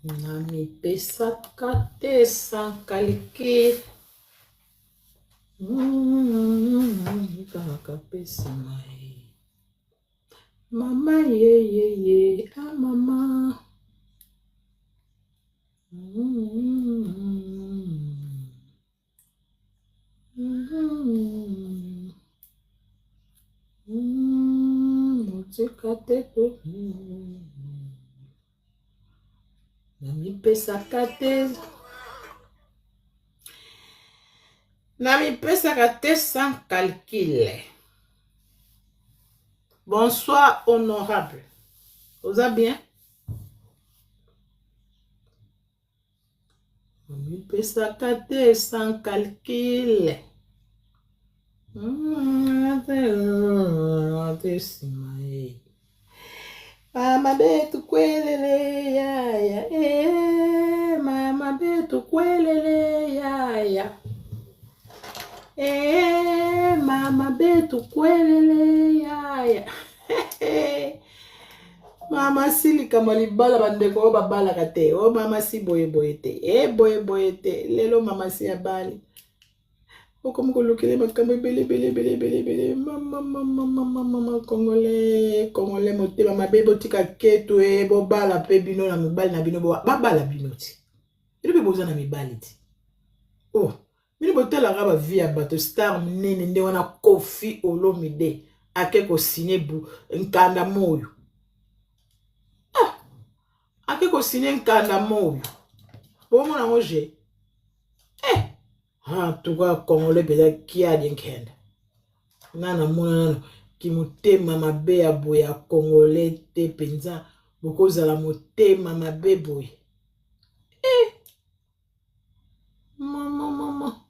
Namipesaka te sans calcul. Kaka pesa mai. Mama ye, ah mama. Namipesaka te sans calcul. Bonsoir, honorable. Vous allez bien? Namipesaka te sans calcul. Mama betu kwelele yaya, mama betu kwelele yaya, mama betu kwelele yaya. Mama sili kama libala bandeko babala kate, o mama si boye boye te, boye te, lelo mama si abali. Comme que le makambe bele mama congolais motema mabebo tika keto bo bala pe bino na mibali na bino bo babala bino ti ebe boza na mibali ti oh bino botela raba via bato star nene nde wana Koffi Olomide akeko signé bu nkanda moyo akeko signé nkanda moyo bo mona ngoje tuka Congolais peut-être qui a dinkenda nana mona ki motema mabe ya boya Congolais te penza bokozala motema mabe boye mama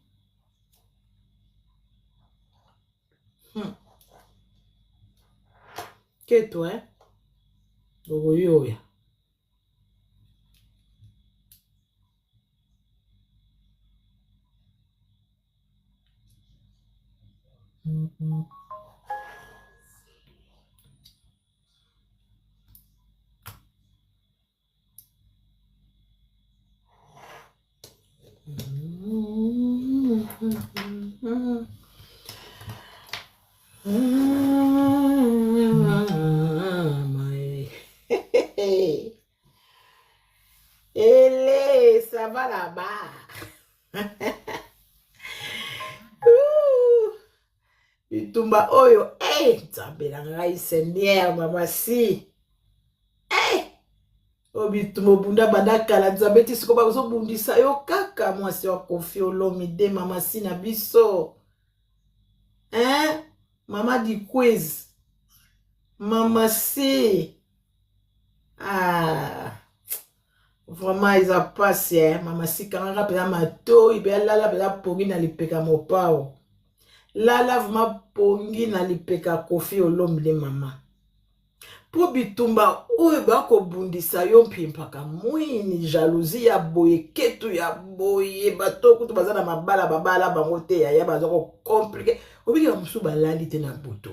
keto bokoyoya Ele, ça va là-bas. Itumba oyo, nzambela ngai Seigneur mama si. Obitumba bunda banda kala nzambe ti siko bazo bundisa yo kaka mwasi wa Koffi Olomide mama si na biso. Mama di quiz. Mama si. Vraiment ils a passé mama si kanga pela mato ibe lala pela pongi na lipeka mopao. Lala vraiment pongi na lipeka Koffi Olomide mama. Po bitumba oyo bako bundisa yo mpimpaka mwini jalousie ya boye ketu ya boye bato kutu bazana mabala babala bango te ya bazo ko compliqué obiki ba musu balali te na buto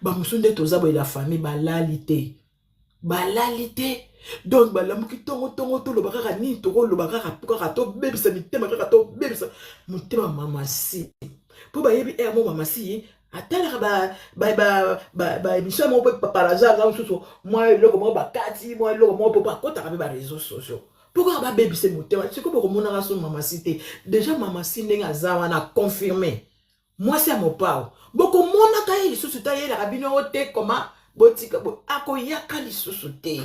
ba musu nde toza boye la famille balali te donc balamuki tongo to lo bakaka ni to lo bakaka puka to bebisa mitema kaka to bebisa mutema mama si po ba yebi mo mama si atala ba émission mo par hasard là sous moi loko mo bakati moi loko mo popa kota ba réseaux sociaux pourquoi ba bebisa mutema c'est comme mona raso mama si te déjà mama si ndenga zawa na confirmé moi c'est mon pao boko mona ka yi sous ta yela kabino ote koma botika bo akoyaka lisusu te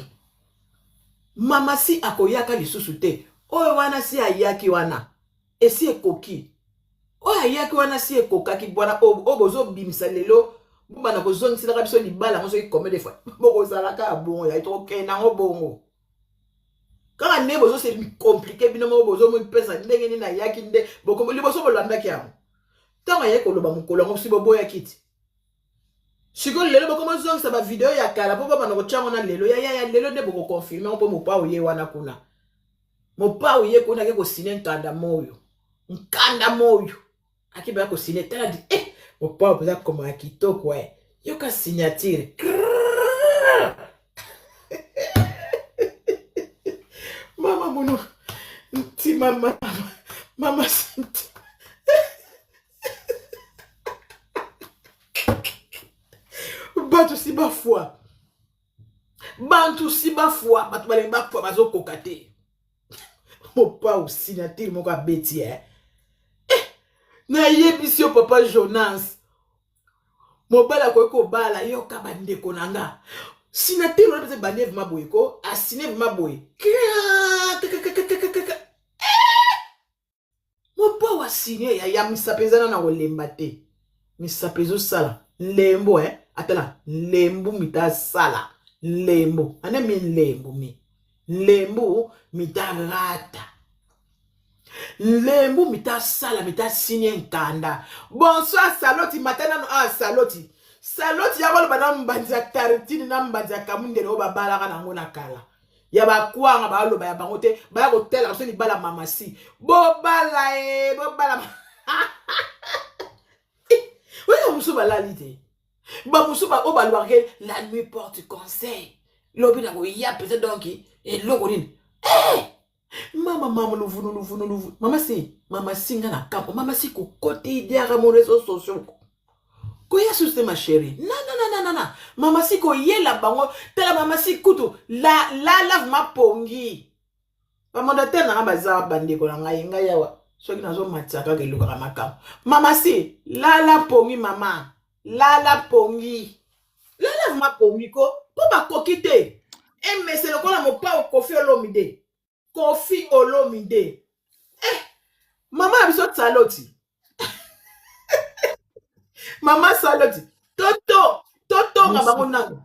mama si akoyaka lisusu te oyo wana si ayaki wana esi ekoki oyo ayaki wana si ekokaki bwana obozo bimisa lelo bana kozongisa ka biso libala ngo soki combien de fois bokozalaka bongo ya itoke nango bongo kaka ne bozo c'est compliqué bino mo bozo mo pesa ndenge ni na yaki nde boko liboso bolandaki yango tango yeko loba mukolo ngo si boboya kiti siko lelo boko mozongisa ba video ya kala po baba nako chango na lelo ya lelo nde boko confirmer po mopa oye wana kuna mopa oye kuna ke ko signer nkanda moyo akiba ko signer tala di mopa oza koma kitoko yo ka signature mono. Ti mama. Mama Sinti. Bantu si ba foi. Bantu si ba foi. Bantu ba lemba foi bazo kokate. Mo pa aussi na tiri moko abeti na yebisi yo papa Jonas. Mobala ko bala yo ka bandeko nanga. Sinatiro na pese baneve maboy ko, asine maboy. Mopa wa sine ya misapezana na kolemba te. Misapezo sala. Lembo atala, lembu mita sala. Lembo. Ane mi lembu mi. Lembu mita rata. Lembu mita sala mita sinye nkanda. Bonsoir Saloti matana no Saloti. Saloti ya kolo bana mbanza taritini na mbanza kamundele o babala kana ngona kala. Ya bakwanga ba lo ba ya bangote ba ya hotela so ni bala mamasi. Bo bala. Oui, musu balalite. Ba musu ba o balwake la nuit porte conseil. Lobi na ko ya peut-être donc et logo nini. Mama luvu. Mama si ngana kampo. Mama si ko kote idiara mon réseau social. Ko ya suste ma chérie. Non. Mama si ko yela bango. Tela mama si kutu. La lave ma pongi. Pamoda tena na baza bande ko nga yenga yawa. Soki nazo matsaka ke luka makam. Mama si la pongi mama. La pongi. La lave ma pongi ko. Po ba kokite. Mais c'est le kola mo pa o Kofi Olomide. Kofi Olomide. Maman a Saloti. Maman Saloti. Toto Rabamonang.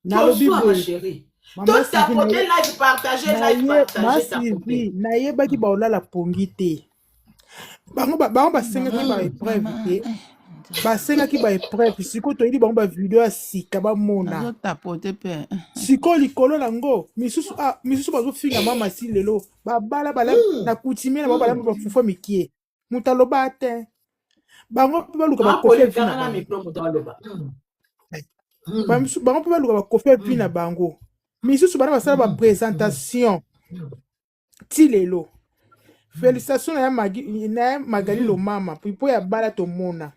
Bonsoir ma chérie. Toi tapoter live, partager live, partager. Naye baki baola la pongite. Bango basenga ki ba épreuve te. Basenga ki ba épreuve. Siko to yidi bango ba video asika ba mona. Tapoter pe. Siko likolo nango. Misusu bazo finga mama si lelo. Bala na kutimia na bala ba fufa mikie. Mutaloba te. Bango pe baluka ba kofi vina na micro mutaloba. Bango pe baluka ba kofi vina bango. Misusu bana basala ba présentation. Ti lelo. Félicitations na Magali lo mama. Pipo ya bala to mona.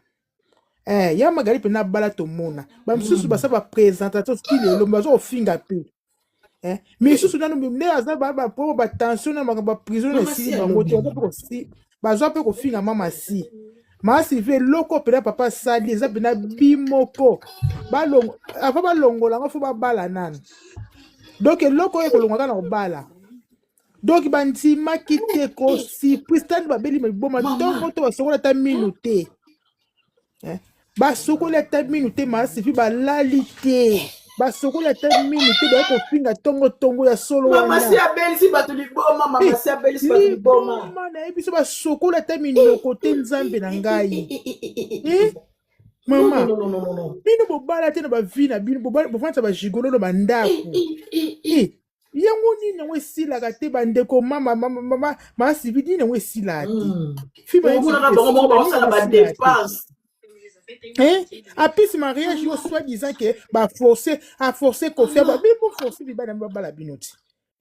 Ya Magali pe na bala to mona. Misusu basala ba présentation ti lelo bazo finga pe. Misusu nanu ne aza ba po ba tension na ba prison na si bango te ba si. Bazo pe ko finga mama si. Ma si ve loko pe papa sali eza pe na bimoko. Balongo ava balongo la ngofo ba bala nana. Donc loko e ko longa na bala. Donc banti makite ko si Pristan ba beli me boma tongo to sokola ta minute. Ba sokola ta minute ma si fi ba lalite. Ba sokola ta minute ba ko finga tongo ya solo wana. Mama si abeli si batu liboma, mama si abeli si batu liboma. Mama na ebiso ba sokola ta minute kote nzambe na ngai. Mama. Non. Bino bobala te na ba vina bino bobala bofanta ba jigolo no bandako. Yango nini ngo esila ka te bandeko mama sivi nini ngo esila te. Fiba ngona ba sala ba dépense. Apis mariage yo soi-disant que ba forcer confiance ba bibo forcer biba na bala binoti.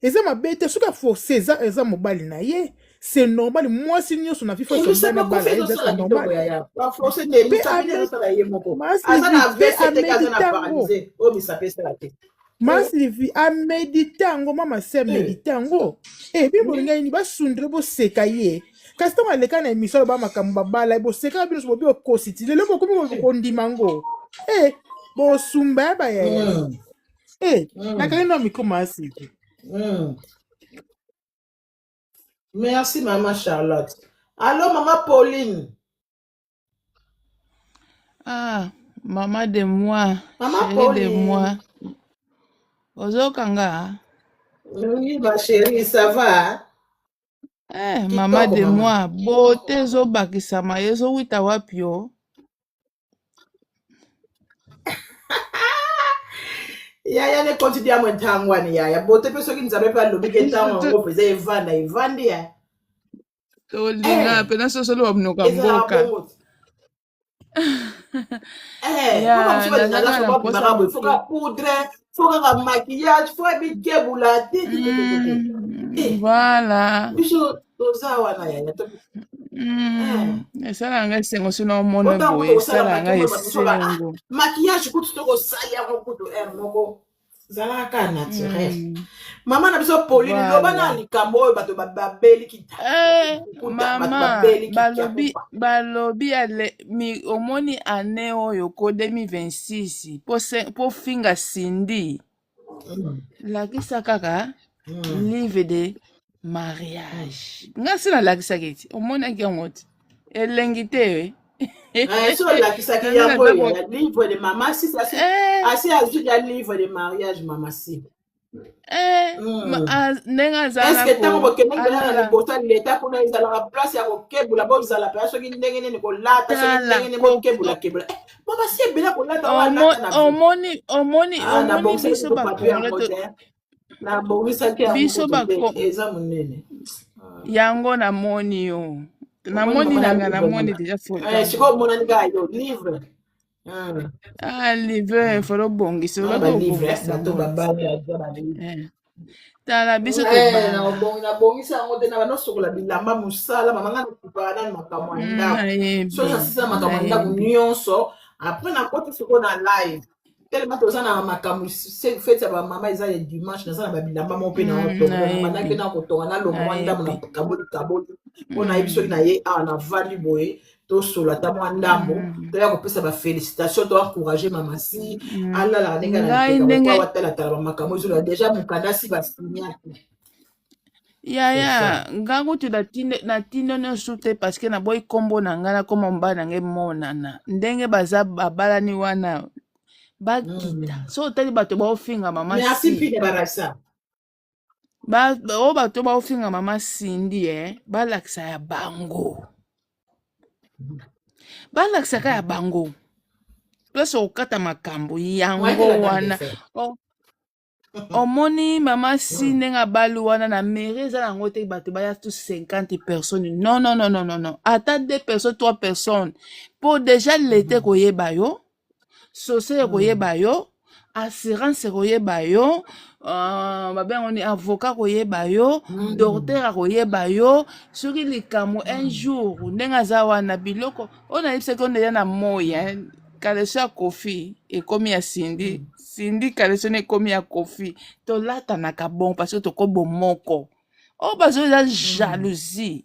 Eza mabete suka forcer eza mobali na ye. C'est normal moi si nyo so na fifa so na bala eza normal. Ba forcer de mitabine so la ye moko. Asa na veste te kaza na paralyser. O mi sapesa la te. Maslivi a méditer ango mama se méditer ango. Bibo ngai ni ba sundre bo seka ye. Kasi tonga leka na emission ba makambo bala bo seka bino so bo ko siti lelo ko komi ko ndimango. Bo sumba ba ya. Na kali no miko maslivi. Merci maman Charlotte. Allô maman Pauline. Maman de moi. Maman Pauline. De moi. Ozo kanga. Oui ma chérie, ça va? Maman de moi. Beauté zo bakisama yezo wita wapio. Yaya ne continue à mon tangwani yaya. Beauté pe soki nzabe pa lobi ke tango ngo pese evandi ya. To linga pena so solo wabnoka mboka. Faut ka poudre, faut ka maquillage, faut habiller boula. Voilà. biso toza wana yaya Esalanga esengo sino omona autant boye kutu kosala esalanga makimbo bato mosusu esengo. maquillage kutu tokosala yango kutu moko zalaka kaka naturel mama na biso Pauline loba na Voilà. likambo oyo bato babeli kitakuta bato Mama, babeli kitakuta balobi omoni ane oyo ko 2026 po finga Cindy lakisa kaka livre de mariage. Nga si nalakisaki eti omonaki yango ti elengi te so olakisaki yango ya livre de mama si asi azwi ya livre de mariage mama si ndenge eske ntango bokende mpena na liboso ya leta kuna ezalaka place ya kokebula bozala mpenza soki ndenge nini kolata soki ndenge nini bokebulakebula mama si ebele kolata omoni biso nabongisaki yango eza monene yango namoni yo namoni nanga namoni deja foto sikoyo omonani kaka yo livre livre folo bongisa tala biso nabongisa yango te na banosokola bilamba mosala mamanga nakupaka nani makambo ya ndako so nasisa makambo ya ndako nyonso apres nakoti sikoyo na live telema toza na makambo fete ya bamama eza ya dimanche naza na babilamba moko mpe naotomanaki na kotonga nalonga mwa ndambo na kaboli mpo nayebi soki na ye awa navandi boye tosolo ata mwa ndambo toya kopesa bafélicitation to encourage mama si alalaka ndenge awatalatala bamakambo ezolola deja mokandasi basignate yaya nga kutu natindi nyonso te parceke naboyi nkombo na ngai nakoma mobali na ngai monana ndenge baza babalani wana bakita so otali bato baofinga mama oyo bato baofinga mama Cindy balakisa ya bango balakisaka ya bango place okata makambo yango wana omoni mama si ndenge abali wana na mairie eza nango te bato baya tu 50 personnes non ata 2 personnes 3 personnes mpo deja lete koyeba yo société koyeba yo assurance koyeba yo babengo ni avocat koyeba yo docteur koyeba yo soki likambo un jour ndenge aza wana biloko oyo nayebisaki o ndeya na moi kaleso ya kofi ekomi ya Cindy kaleso na ekomi ya kofi tolatanaka bon parce que tokobo moko oyo bazo eza jalousie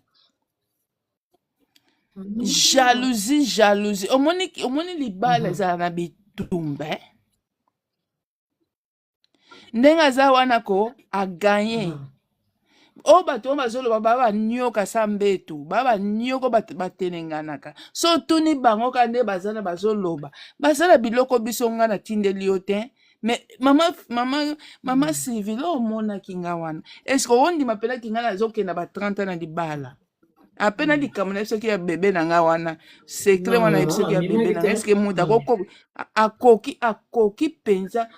omoni libala ezala na bitumba ndenge aza wana ko aganye oyo bato oyo bazoloba baba banioka sa mbeto baba banioka batenenganaka so tuni bango ka nde bazana bazoloba bazala biloko biso nga natindeli yo te mais mama Sylvie lo omonaki nga wana eske ondima mpelaki nga nazokenda ba 30 na libala apena likambo na biso ki ya bebe na nga wana secret wana biso ki ya bebe na nga eske mutu akoki penza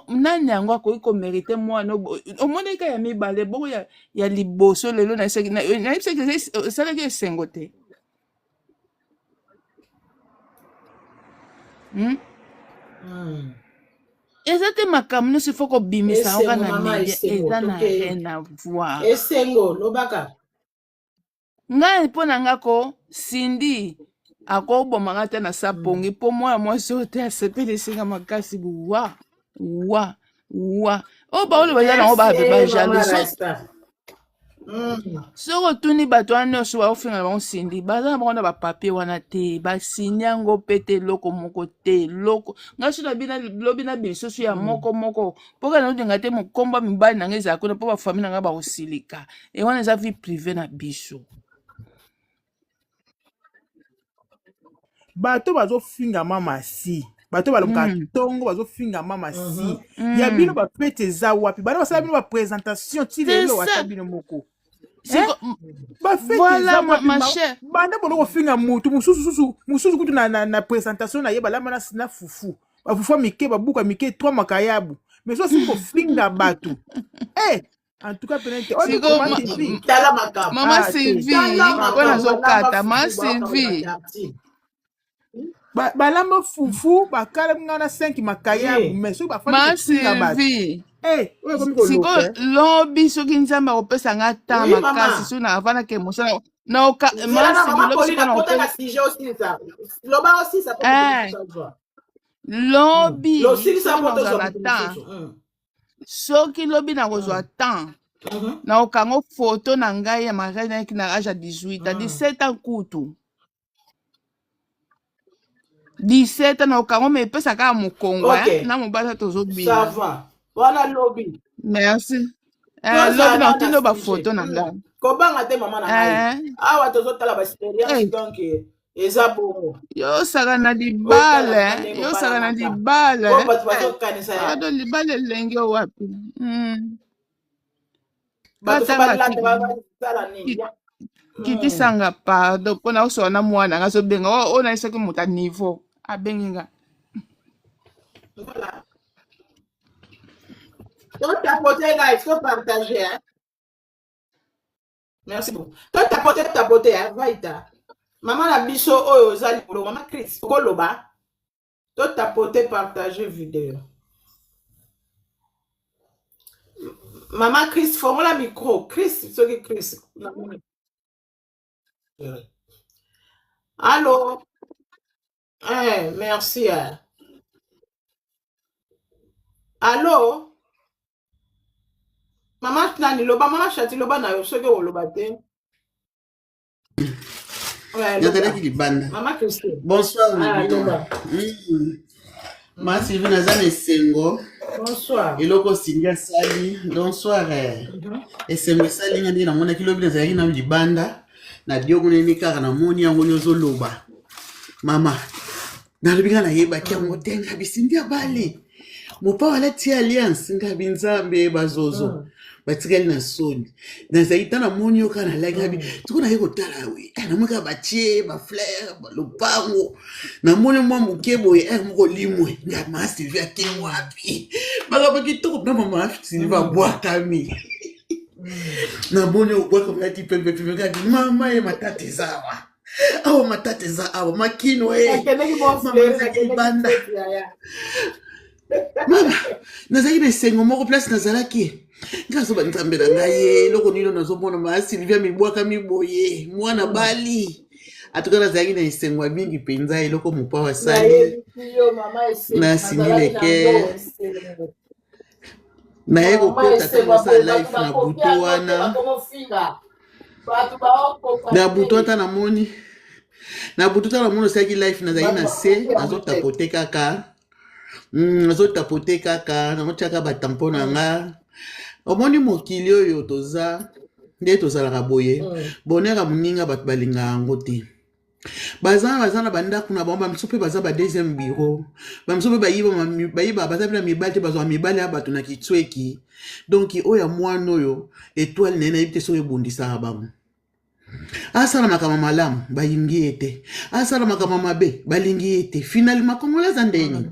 nani yango akoki komerite mwana omoni ka ya mibale boko ya liboso lelo nayebisaki esalaki esengo te eza te makambo nyonso ifo kobimisa oka na media eza na rien à voir esengo lobaka ngai mpo na nga ko Cindy akobomaka te na sapongi mpo mwana mwasi oyo te asepelisinga makasi wa oyo baolo baza nango bajalousie soki otuni bato wana nyonso baofinga na bango Cindy baza na bango na bapapie wana te basini yango mpe te eloko moko te eloko ngai so lobi na bilisusu ya moko mpo kaka naodenga te mokomba mibali na ngai ezala kuna mpo bafamile na ngai bakosilika ewana eza vie prive na biso bato bazofinga mama si bato balobaka ntongo bazofinga mama si ya bino bapete eza wapi bana basala bino baprésentation ti lelo ata bino moko voilà ma chère banda bono kofinga mutu mususu kutu na présentation na ye balamba na fufu bafufu mike babuka mike 3 makayabu mais so si kofinga bato en tout cas penete mama Sylvie wana azokata mama Sylvie balamba fufu bakala nga na 5 makayabu mais soki bafandi kofinga bato oyo komi koluka sikoyo lobi soki nzambe akopesa nga temps Oui, makasi maman. so na avandaka émotion na Zela na maman lobi Pauline sikoyo na a kopesa na sujet aussi ça. Loba aussi ça peut être ça joie. lobi Losi ça soki peut nakozwa na être temps ça. soki lobi nakozwa temps nakokanga foto na ngai ya mariage nayaki na age ya 18 à 17 ans kutu 17 ans nakokanga me epesa kaka mokongo na mobali tozobina Ça va. Voilà lobby. merci lobi na otindo bafoto na ngai Kobanga te mama na ngai. Awa tozotala ba experience donc eza bongo. yosaka na libale yosaka na libale ado libale elenge wapi kitisanga pardon mpona osoka na mwana nga azobenga oyo nayi soki moto a niveau abengi nga Donc, tapoter là, il faut partager. Hein? Merci beaucoup. Donc, tapoter, hein? Vaïta. Maman la biso oyo zali polo, maman Chris, koloba. Donc, tapoter, partager vidéo. Maman Chris, forme la micro. Chris, ce qui Chris. Allô? Merci. Hein? Allô? Maman Nani loba, maman Chati loba na yo soki oloba te. Maman Christine. Bonsoir. Ma Sylvie Nazan Esengo. Bonsoir. Eloko Sindia Sali. Bonsoir. Esengo Sali ngandi na mona kilo bila zaki na libanda. Na diogo neni kaka na moni yango nyozo loba. Mama. Na lubinga na yeba kia ngotenga bisindia bali. Mopa wala ti alliance ngabi nzambe bazozo. Batikali na soni na zaita na moni yoka na like habi tuko na yeko tala we na mweka batie ba fleur ba lopango na moni mwa mukebo mko limwe nga masi vya ke wapi baka bakitoko na mama Silva bwaka mi na moni obwaka mati pepe ngabi mama ye matate zawa awo matate za awo makino banda mama nazaki na sengo moko place nazalaki ngaso banzambela ngaye loko nilo nazomona ma Sylvia mibwaka miboye mwana bali atukana zaki na isengwa mingi penza eloko mopa wa sali na simileke na yeko kota tamosa life na butu wana na butu ata na moni na butu ata na moni saki life na zaki na se nazotapote kaka nazotapote kaka namotiaka batampo na nga omoni mokili oyo toza nde tozalaka boye bonheur moninga bato balinga yango te baza na bandako na bango bamiso mpe baza ba deuxième bureau bamiso mpe bayiba baza mpe na mibali te bazwa mibali ya bato na kitweki donc oyo ya mwana oyo étoile naye nayebi te soki ebundisaka bango asala makambo malamu balingi ye te asala makambo mabe balingi ye te finalement congolais aza ndeni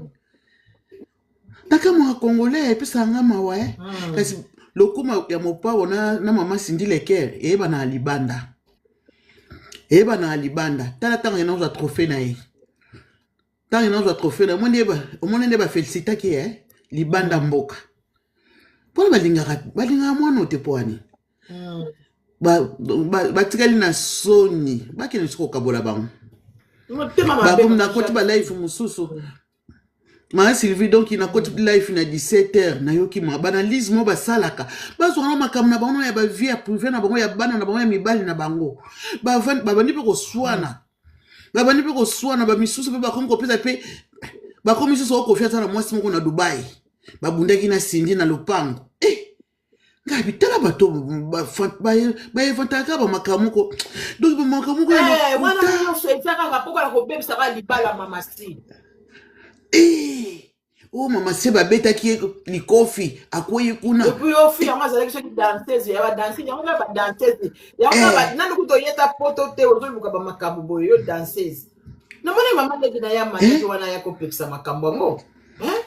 nakamwa congolais epesanga mawa kasi lokuma ya mopawo na mama Cindy Leker eyeba na libanda tala tanga yanozwa trophée na ye tanga yanozwa trophée na omoni nde bafelicitaki libanda mboka mpona balingaka mwana te poani batikali na soni bakende soki kokabola bango bakomna koti balife mosusu ma Sylvie donc il na côté life na 17h na yoki ma banalise mo basalaka bazwana makambo na bango ya ba vie privée na bango ya bana na bango ya mibali na bango babandi pe koswana ba misusu pe bakomi kopesa pe bakomi misusu okofia na mwasi moko na Dubai babundaki na Cindy na lopango ngabi tala bato ba evantaka ba makamoko donc ba makamoko ya wana yo sefaka kapoka ko bebisa ka libala mama si oh mama seba beta ki likofi akoyi kuna depuis au fil moi ça que danseuse ya ba danseuse ya ba danseuse ya ba nanu kuto yeta poto te ozoluka ba makambo boyo yo danseuse na mona mama ndeki na ya manje wana ya kopekisa makambo ngo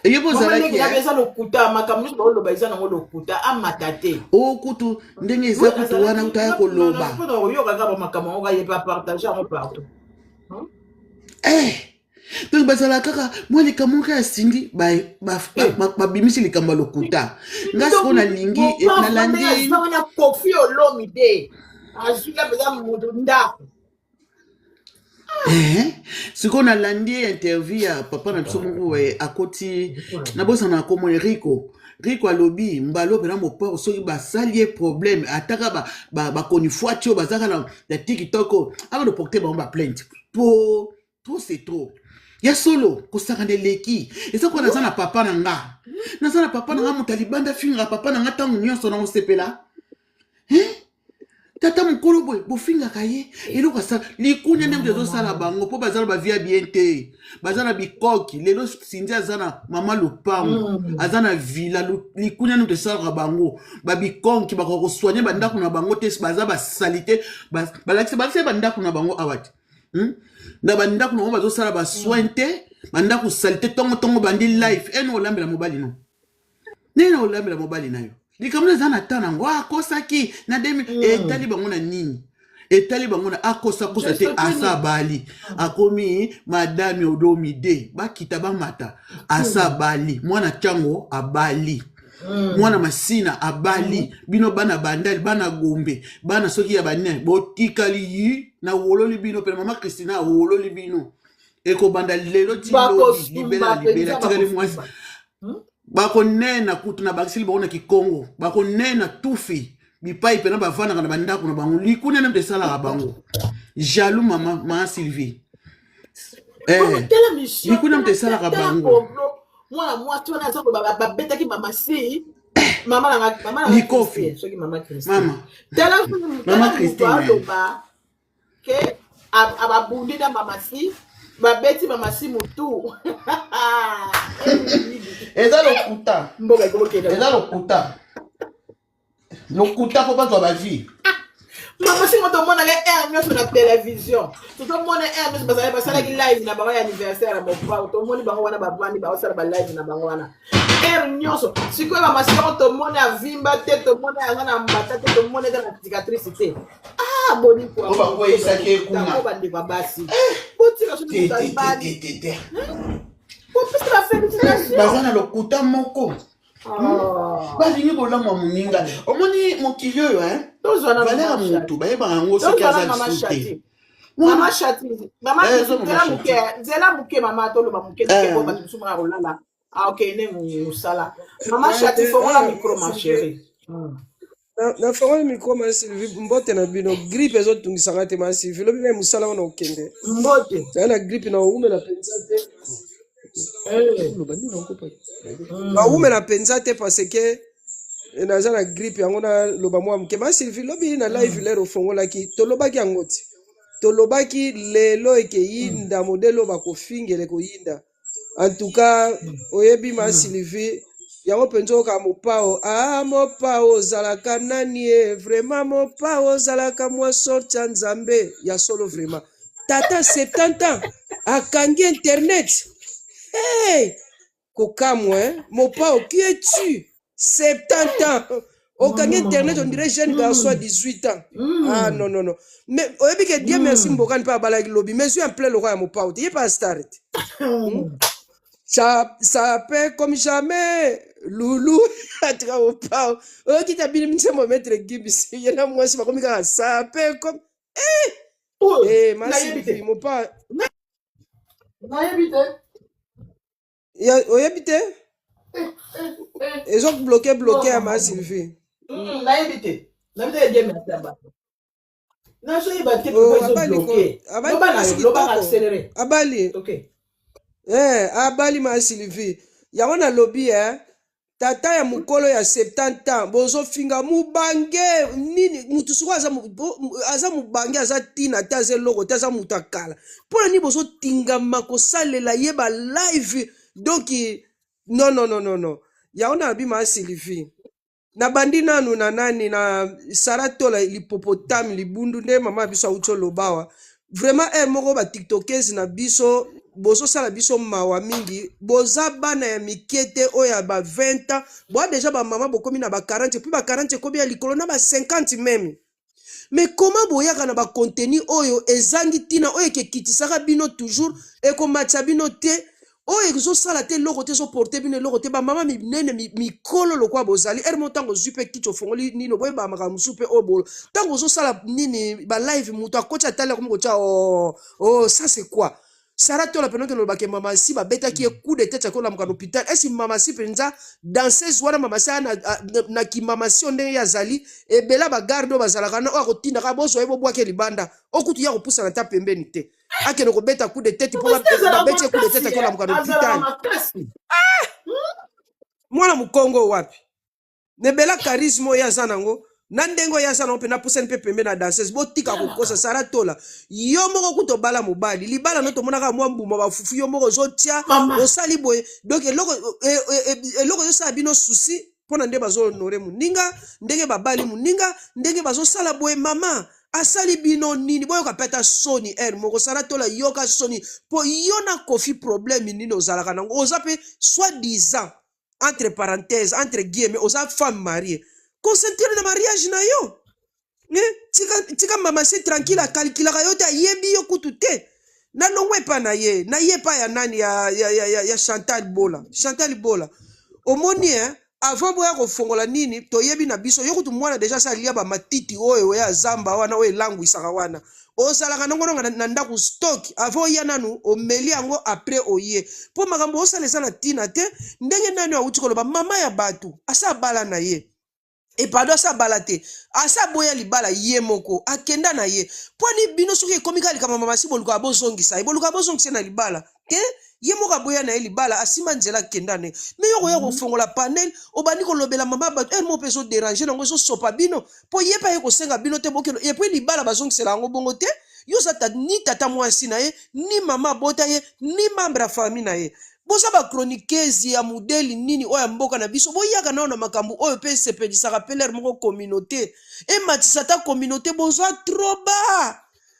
yebo zalaki ya beza lokuta makambo ngo loba izana ngo lokuta amatate o kutu ndenge eza kutu wana utaya koloba ko yo kaka ba makambo ngo ye pa partager ngo partout Donc bazala kaka moi likambo ka sindi ba bimisi likambo lokuta. Ngas ko na lingi et na landi. Na kofi olomi de. Azuka beza mudu ndako. Siko na landi interview ya papa na biso moko akoti na bosa na komo Rico alobi mbalo pena mopa soki basali problème ataka ba koni foitio bazaka na TikTok avant de porter ba plainte. Trop c'est trop. Ya solo kosakande leki eza ko na sana papa na nga mutalibanda finga papa na nga tangu nyonso na osepela tata mukolo boy bofinga kaye elo kasa likunya ndem tezo sala bango po bazala ba via bien te bazala bikoki lelo sindia azana mama lopango azana villa likunya ndem tesala bango ba bikonki ba ko soigner banda kuna bango te baza ba salité balakise banda kuna bango awati na banda kuna ngo bazo sala ba soin te banda ku salité tongo bandi life eno olambela mobali no nena olambela mobali nayo likamuna zana tana ngo akosaki na demi etali bango na nini etali bango na akosa te asabali akomi madame odomide bakita bamata asabali mwana chango abali mwana masina abali bino bana bandali bana gombe bana soki ya bane botikali yi na wololi bino pe mama Christina wololi bino eko banda lelo ti libela tikali mwasi bako nena kutu na bakisili bakona kikongo bako nena tufi bipai pena bavana kana bandako na bango likuna nemte sala bango jaloux mama Sylvie likuna nemte sala bango moi tu na zako ba betaki mama si mama likofi mama Christine mama Christine ke ababundi na mama si babeti mama si mutu eza lokuta mboka ikobokenda eza lokuta po bato ba vie mama si moto mona le nyonso na télévision toto mona nyonso basalaki live na bango ya anniversaire ya mopao tomoni bango wana bavandi baosala ba live na bango wana nyonso sikoyo mama si tomona avimba te tomona yango na mbata te tomona eza na cicatrice te boni kwa bango esaki ekuna bandeko basi botika soki mutayibani popesa la félicitations baza na lokuta moko balingi bolangwa moninga omoni mokili oyo valera motu bayebaka yango soki aza lisute mama chati mama nzela moke mama toloba moke bati mosusu maka kolala okende mosala mama chati fongola micro ma chérie na fongoli micro ma Sylvie mbote na bino grippe ezotungisaka te ma Sylvie lobi me mosala wana okende mbote zali na grippe na oumela mpenza te baumela mpenza te parce que naza na grippe yango na loba mwa moke ma Sylvie lobi na live lero ofongolaki tolobaki yango ti tolobaki lelo ekeyinda modele oyo bakofingela ekoyinda en tout cas oyebi ma Sylvie yango mpenza oyoka mopao mopao ozalaka nani vraiment mopao ozalaka mwa sorti ya nzambe ya solo vraiment tata 70 ans akangi internet kokamwe mopao qui es-tu 70 ans okangi internet on dirait jeune garçon à 18 ans non mais oyebi ke Dieu merci mbokani mpe abalaki lobi mais suis en plein le roi ya mopao te ye pas star ça paie comme jamais loulou atra mopao oyoki tabini mise mo maître gibisi yena mwasi bakomi kaka ça paie comme masi mopao nayebi te oyebi te ezo bloqué ya ma Sylvie nayebi te Dieu merci aba nazoyeba te pourquoi ezo bloqué loba accéléré abali abali ma Sylvie yango na lobi tata ya mukolo ya 70 ans bozofinga mubange nini mutu soko aza mubange aza tina te aza eloko te aza mutu akala mpona nini bozotingama kosalela ye ba live donc non yango na lobi ma Sylvie na bandi nanu na nani na saratola lipopotami libundu nde mama biso auti olobawa vraiment moko ba tiktokers na biso bozosala biso mawa mingi boza bana ya mikete oyo ya ba 20 ans boa deja bamama bokomi na ba 40 puis ba 40 ekomi ya likolo na ba 50 meme mais comment boyaka na bacontenu oyo ezangi tina oyo ekekitisaka bino toujours ekomatisa bino te oyo ezosala te eloko te ezoporte bino eloko te bamama minene mikolo lokwa bozali ere mo ntango ozwi mpe kiti ofongoli nini boyeba makambo mosusu mpe oyo bolo ntango ozosala nini balive moto akoti atali akomi kotya ça c'est quoi Sarah Tola pendant que le baké mama si ba beta qui est coup de tête à la hôpital est-ce mama si penza danseuse wana mama sa na ki mama si onde ya zali e bela ba gardo bazalaka na o kotinda ka bozo ebo bwake libanda okutu ya kopusa na ta pembeni te akene ko beta coup de tête pour ba beta coup de tête à la hôpital mwana mukongo wapi ne bela charisme ya zanango nandengo ya sana ope na pusa npe pembe na danseuse botika kokosa Sarah Tola yo moko kuto bala mobali libala no to monaka mwa mbuma bafufu yo moko zotia osali boye donc eloko yo sa bino souci pona nde bazo honorer muninga ndenge babali muninga ndenge bazo sala boye mama asali bino nini boyo kapeta soni moko Sarah Tola yoka soni po yona kofi problème nini ozalaka nango ozape soi-disant entre parenthèses entre guillemets oza femme mariée consentir na mariage na yo tika mama si tranquille akalkilaka yo te ayebi yo kutu te nalongwe pa na ye pa ya nani ya Chantal Bola omoni avant boya kofongola nini toyebi na biso yo kutu mwana deja sa lia ba matiti oyo ya zamba wana oyo langu isaka wana ozalaka nango na ndaku stock avant ya nanu omeli yango après oye po makambo osalesa na tina te ndenge nani auti koloba mama ya batu asa bala na ye et pardon sa balate asa boya libala ye moko akenda na ye poni bino soki ekomika likama mama si boluka bozongisa boluka bozongisa na libala ke ye moko boya na ye libala asima nzela kenda ne me yo ya kofongola panel obani kolobela mama ba mo peso déranger nango so sopa bino po ye pa ye kosenga bino te bokelo et puis libala bazongisela yango bongo te yo sa ni tata mwasi na ye ni mama bota ye ni membre ya famille na ye boza ba chroniqueuse ya modeli nini oya mboka na biso boyaka na makambo oyo pe sepedisaka peler moko communauté e matisa ta communauté boza trop bas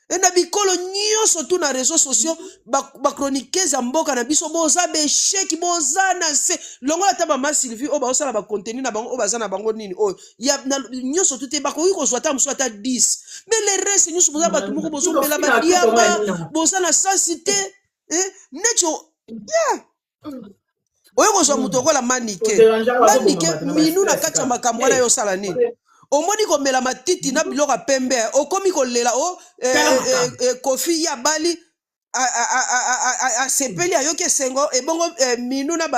e na bikolo nyonso tu na réseaux sociaux ba chroniqueuse ya mboka na biso boza besheki boza na se longo ata mama Sylvie oyo bazosala ba contenu na bango oyo baza na bango nini oyo ya nyonso tu te bakoki kozwa ta mosu ata 10 mais le reste nyonso boza bato moko bozomela badiama boza na sensité necho oyo kozwa moto okola manike minu na kati ya makambo wana yosala nini omoni komela matiti na biloko pembe okomi kolela kofi ya bali asepeli ayoki esengo ebongo minu na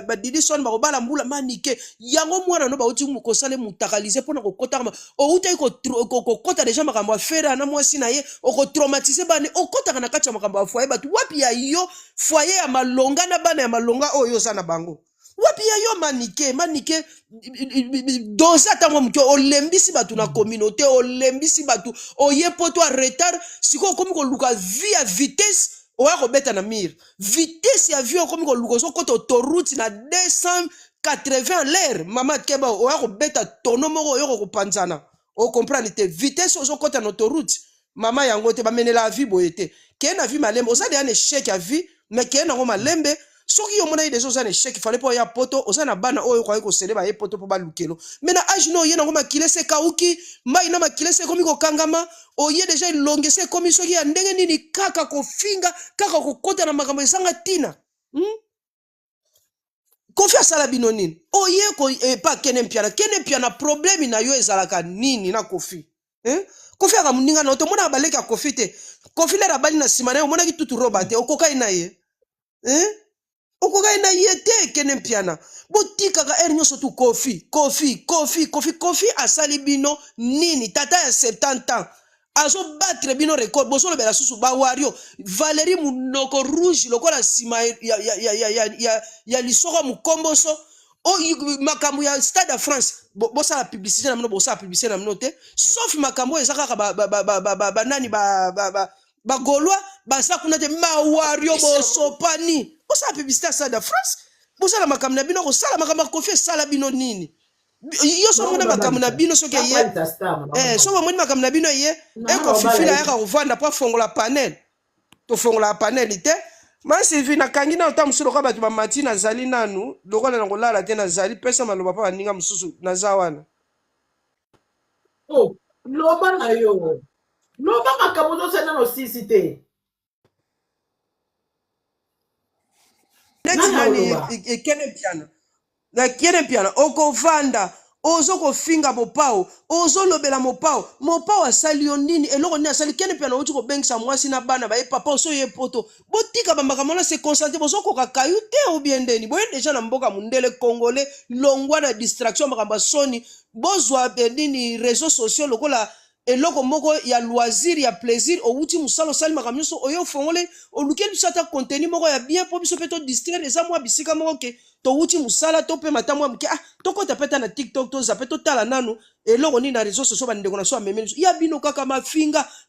badidi soni bakobala mbula manike yango mwana no bauti kosala mutakalize mpona kokotaka outaki kokota deja makambo afere na mwasi na ye okotraumatize bane okotaka na kati ya makambo ya foye bato wapi ya yo foye ya malonga na bana ya malonga oyo oza na bango wapi ya yo manike dosa tango moke olembisi bato na communauté olembisi bato oye poto a retard siko okomi koluka vie ya vitesse oya kobeta na mire vitesse ya vie okomi koluka sokota autoroute na 280 l'air mama keba oya kobeta tono moko oyo kopanzana o comprendre te vitesse ozokota na autoroute mama yango te bamenela la vie boye te ke na vie malembe osali un échec ya vie mais ke nango malembe soki yo mona ye déjà un échec il fallait pas ya poto oza na bana oyo kwa ko sele ba ye poto po ba lukelo mais na age no ye nango makile se kauki mai na makile se komi ko kangama oye déjà ilongese komi soki ya ndenge nini kaka ko finga kaka ko kota na makambo esanga tina konfia sala bino nini oye ko pa kene mpiana problème na yo ezalaka nini na kofi kofi aka muninga na to mona baleka kofi te kofi le rabali na simana yo mona ki tutu roba te okokai na ye okokai na ye te kene mpiana botikaka nyonso tu kofi asali bino nini tata ya 70 ans azo battre bino record boso lobela susu ba wario Valérie Munoko rouge lokola sima ya lisoko mukomboso o makambo ya Stade de France bosa la publicité na mno bosa publicité na mno te sauf makambo ezaka ba nani ba Gaulois basa kuna te ma wario bosopani bosa publicité Stade de France bosa la makambo na bino ko sala makambo kofi sala bino nini yo so mona makambo na bino soki ye so mona makambo na bino ye ekofifila yaka kovanda po afongola panel tofongola panel te masivi nakangi na ota mosusu lokola bato bamati nazali nanu lokola na kolala te nazali pesa maloba mpo baninga mosusu naza wana loba na yo loba makambo tozosala nano sisi te neti nani nani oloba ekene piana okovanda ozokofinga mopao ozolobela mopao asali yo nini eloko nini asali kene piana outi kobengisa mwasi na bana baye papa oso ye poto botika bamakambo wana se concentre bozokoka kayu te obie ndeni boye deja na mboka mundele congolais longwa na distraction makambo ya soni bozwa nini réseaux sociaux lokola eloko moko ya loisir ya plaisir outi musala osali makambo nyonso oyo ofongole olukeli biso ata contenu moko ya bien mpo biso mpe todistraire eza mwa bisika moko ke touti musala to mpe mata mwa moke tokota mpe ta na tiktok toza mpe totala nanu eloko nini na réseaux sociaux bandeko na so ameme biso ya bino kaka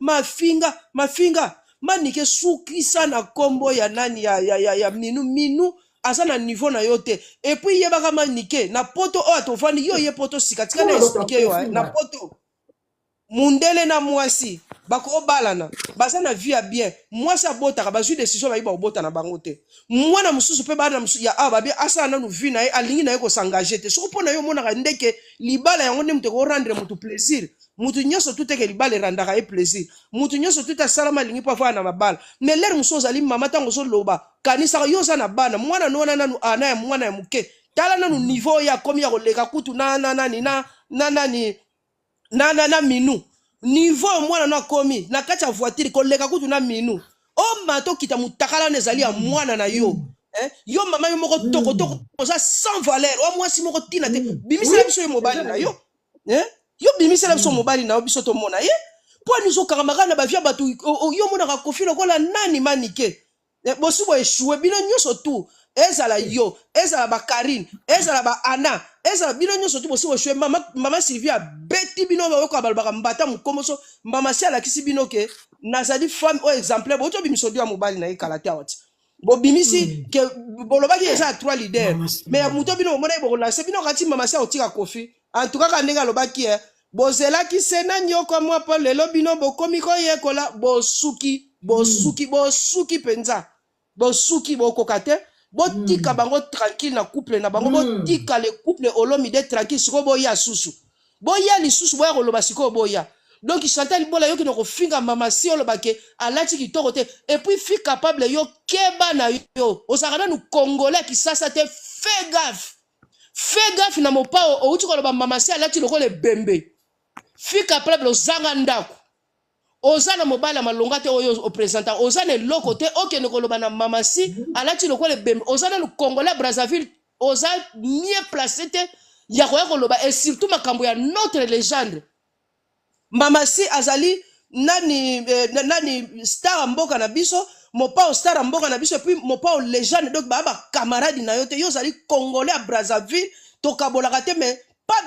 mafinga manike sukisa na kombo ya nani ya minu aza na niveau na yo te epuis yebaka manike na poto oyo atovandi yo ye poto sika tika na explike yo na poto mundele na mwasi bakobalana baza na vie ya bien mwasi abotaka bazwi décision bayiba kobota na bango te mwana mosusu mpe bana mosusu ya awa babi asala nanu vie na ye alingi na ye kosengage te soki mpo na ye omonaka ndeke libala yango nde moto ekorendre motu plaisir mutu nyonso tu teke libala erandaka ye plaisir mutu nyonso tu te asalama alingi mpo avaya na mabala me lere mosusu ozali mama ntango ozoloba kanisaka yo oza na bana mwana nona nanu ana ya mwana ya moke tala nanu niveau oyo akomi ya koleka kutu na minu niveau mwana na komi na kati ya voiture koleka kutu na minu o mato kita mutakala na ezali ya mwana na yo yo mama yo moko tokotoko oza sans valeur o mwasi moko tina te bimisela biso ye mobali na yo yo bimisela biso mobali na yo biso tomona ye mpo nizokanga na bavia bato yo monaka kofi lokola nani manike bosi boeshue bino nyonso tu ezala yo ezala bakarine ezala baana ezala bino nyonso tu bosi boeshue mama Sylvie abeti bino bayoka balobaka mbata mokomoso mama si alakisi bino ke nazali femme o exemplaire boto bimiso dio ya mobali na ye kala te awati bobimisi ke bolobaki eza ya 3 leader me ya moto bino bomona ye bokolase bino kati mama si aotika kofi en tout cas ka ndenge alobaki bozelaki se na nyoko mwa mpo lelo bino bokomi koyekola bosuki penza bosuki bokoka te botika bango tranquille na couple na bango botika le couple olomide tranquille siko boya susu boya lisusu boya koloba siko boya donc Chantal Bola yo ki noko finga mama si oloba ke alati kitoko te et puis fi capable yo keba na yo osakana nu congolais ki sasa te fais gaffe na mopao outi koloba mama si alati lokole bembe fi capable ozanga ndako oza na mobala malonga te oyo opresenta oza na eloko te okende koloba na mama si alati lokola bembe oza na Congolais Brazzaville oza mieux placé te ya koya koloba et surtout makambo ya notre légende mama si azali nani star mboka na biso mopao star mboka na biso et puis mopao légende donc ba camarade na yo te yo zali Congolais à Brazzaville tokabolaka te mais pas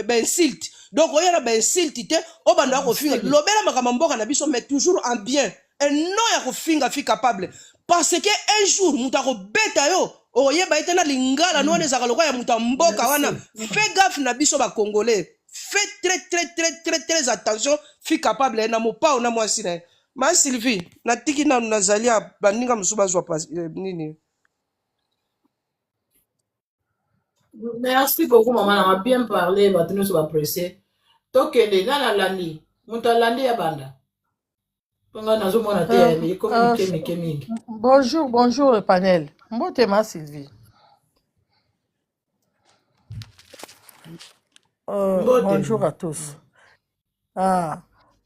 d'insulte donc on y a d'insulte te o banda ko finga lobela makambo mboka na biso mais toujours en bien et non ya ko finga fi capable parce que un jour muta ko beta yo oyeba etena lingala no les akaloka ya muta mboka wana fais gaffe na biso ba congolais fais très attention fi capable na mopao na mwasi na ma Sylvie na tiki na nazalia baninga musuba zwa nini. Merci beaucoup, maman. On a bien parlé. On va se pressé. Tokende, nana landi. Monta landi ya banda. Bonjour le panel. Mbotema Sylvie. Bonjour à tous.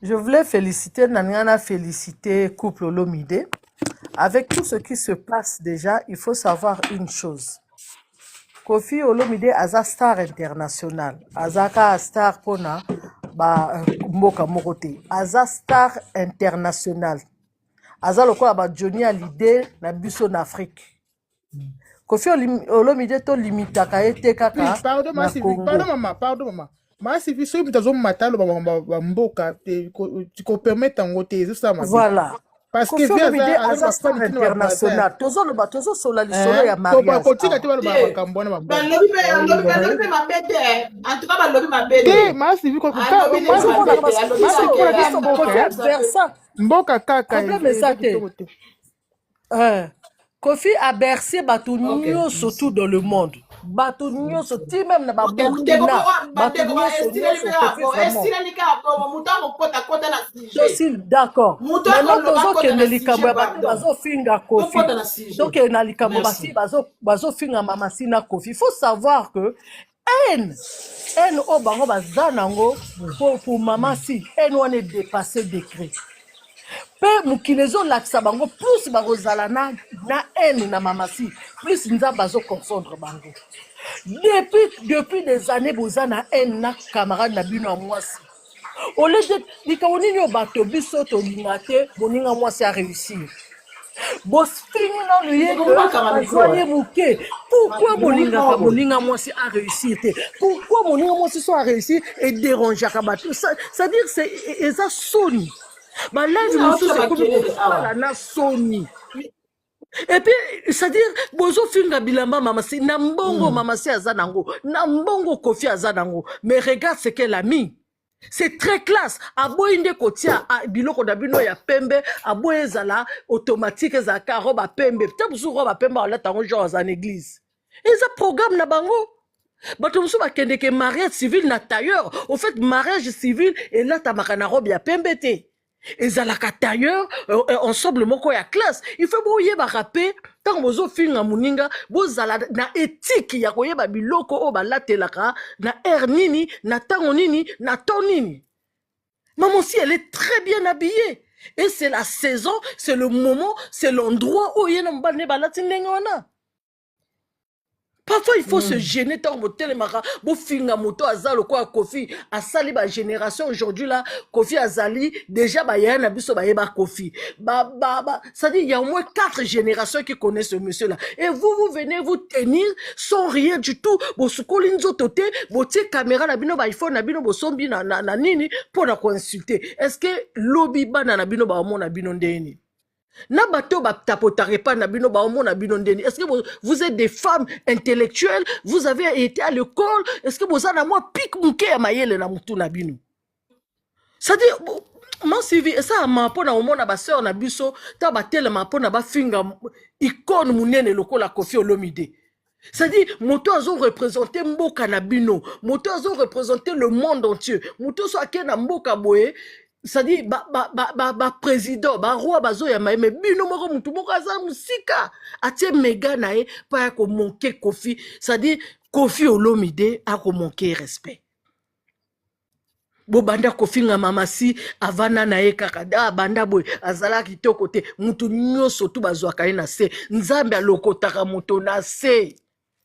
Je voulais féliciter Naniana, féliciter couple Olomide. Avec tout ce qui se passe déjà, il faut savoir une chose. Kofi Olomide aza star international. Azaka star pona ba mboka mokote. Aza star international. Aza lokola ba Johnny Hallyday na biso na Afrique. Kofi Olomide to limitaka ete kaka pardon ma Sylvie, pardon maman. Ma Sylvie so mtazo matalo ba mboka tu ko permettre ngote c'est ça ma. Voilà. Parce que Kofi Olomide aza star international. Tozo lo ba tozo sola lisolo ya mariage. Ko tika te ba makambo na ba. Lobi mabete. En tout cas ba lobi mabete. Ma Sylvie ko mboka kaka. Kofi a bercé bato nyonso tout dans le monde. bato nyonso ti même na Ok, baburkina bato nyonso docile d'accord maintenant tozokende likambo ya bato bazofinga kofi tokende na likambo basi bazofinga mamasi na kofi. Il faut savoir que haine oyo bango baza nango pour mamasi haine wana edépasse décret mpe mokili ezolakisa bango plus bakozala na haine na mamasi plus nzambe azoconfondre bango depuis des années boza na haine na camarade na bino ya mwasi olede likambo nini oyo bato biso tolinga te boninga mwasi aréussir bofingi nano yezoye moke pourquoi bolingaka moninga mwasi aréussir te pourquoi moninga mwasi so aréussir edérangeaka bato c'est-à-dire eza soni balavi mosusu ekomi kosala na soni. Et puis, c'est-à-dire, bozo finga bilamba mamasi, na mbongo mamasi azanango, na mbongo kofi azanango. Mais regarde ce qu'elle a mis. C'est très classe. Abo inde kotia, biloko da bino ya pembe, abo ezala automatique ezaka roba pembe. Peut-être que roba pembe ala tango genre en église. Et ça programme na bango. Bato musu bakende ke mariage civil na tailleur. Au fait, mariage civil et là ta makana robe ya pembe te. Ezalaka tailleur ensemble moko ya classe. Il faut boyeba rapper tant bozo finga muninga bozala na éthique ya koyeba biloko o balatelaka na air nini na tango nini na ton nini. Maman si elle est très bien habillée et c'est la saison, c'est le moment, c'est l'endroit où yena mbane balati ndenge wana. Parfois, il faut se gêner tant que telemara, bo finga moto azalo quoi Kofi, asali ba génération aujourd'hui là, Kofi azali déjà ba yana biso ba yeba Kofi. Ça dit il y a au moins 4 générations qui connaissent ce monsieur là. Et vous venez vous tenir sans rien du tout. Bo sukolinzo toté, bo tie caméra na bino ba iPhone na bino bo sombi na nini pour na consulter. Est-ce que lobby ba na bino ba mo na bino ndeni? Na bato ba tapotare pa na bino ba omo na bino ndeni. Est-ce que vous êtes des femmes intellectuelles? Vous avez été à l'école? Est-ce que vous avez moi pique mouke ya mayele na mutu na bino? Ça dit moi suivi ça ma pona omo na ba sœur na biso ta ba tele ma pona ba finga icône munene lokola Koffi Olomide. Ça dit moto azo représenter mboka na bino, moto azo représenter le monde entier. Moto so akena mboka boye. Ça dit président ba roi bazo ya mais bino moko mutu moko aza musika atie mega nae pa ko manquer Koffi. Ça dit Koffi Olomide a ko manquer respect. Bo banda Koffi nga mamasi avana nae kaka banda boy azala kitoko te mutu nyoso tu bazwaka na se nzambe alokotaka moto na se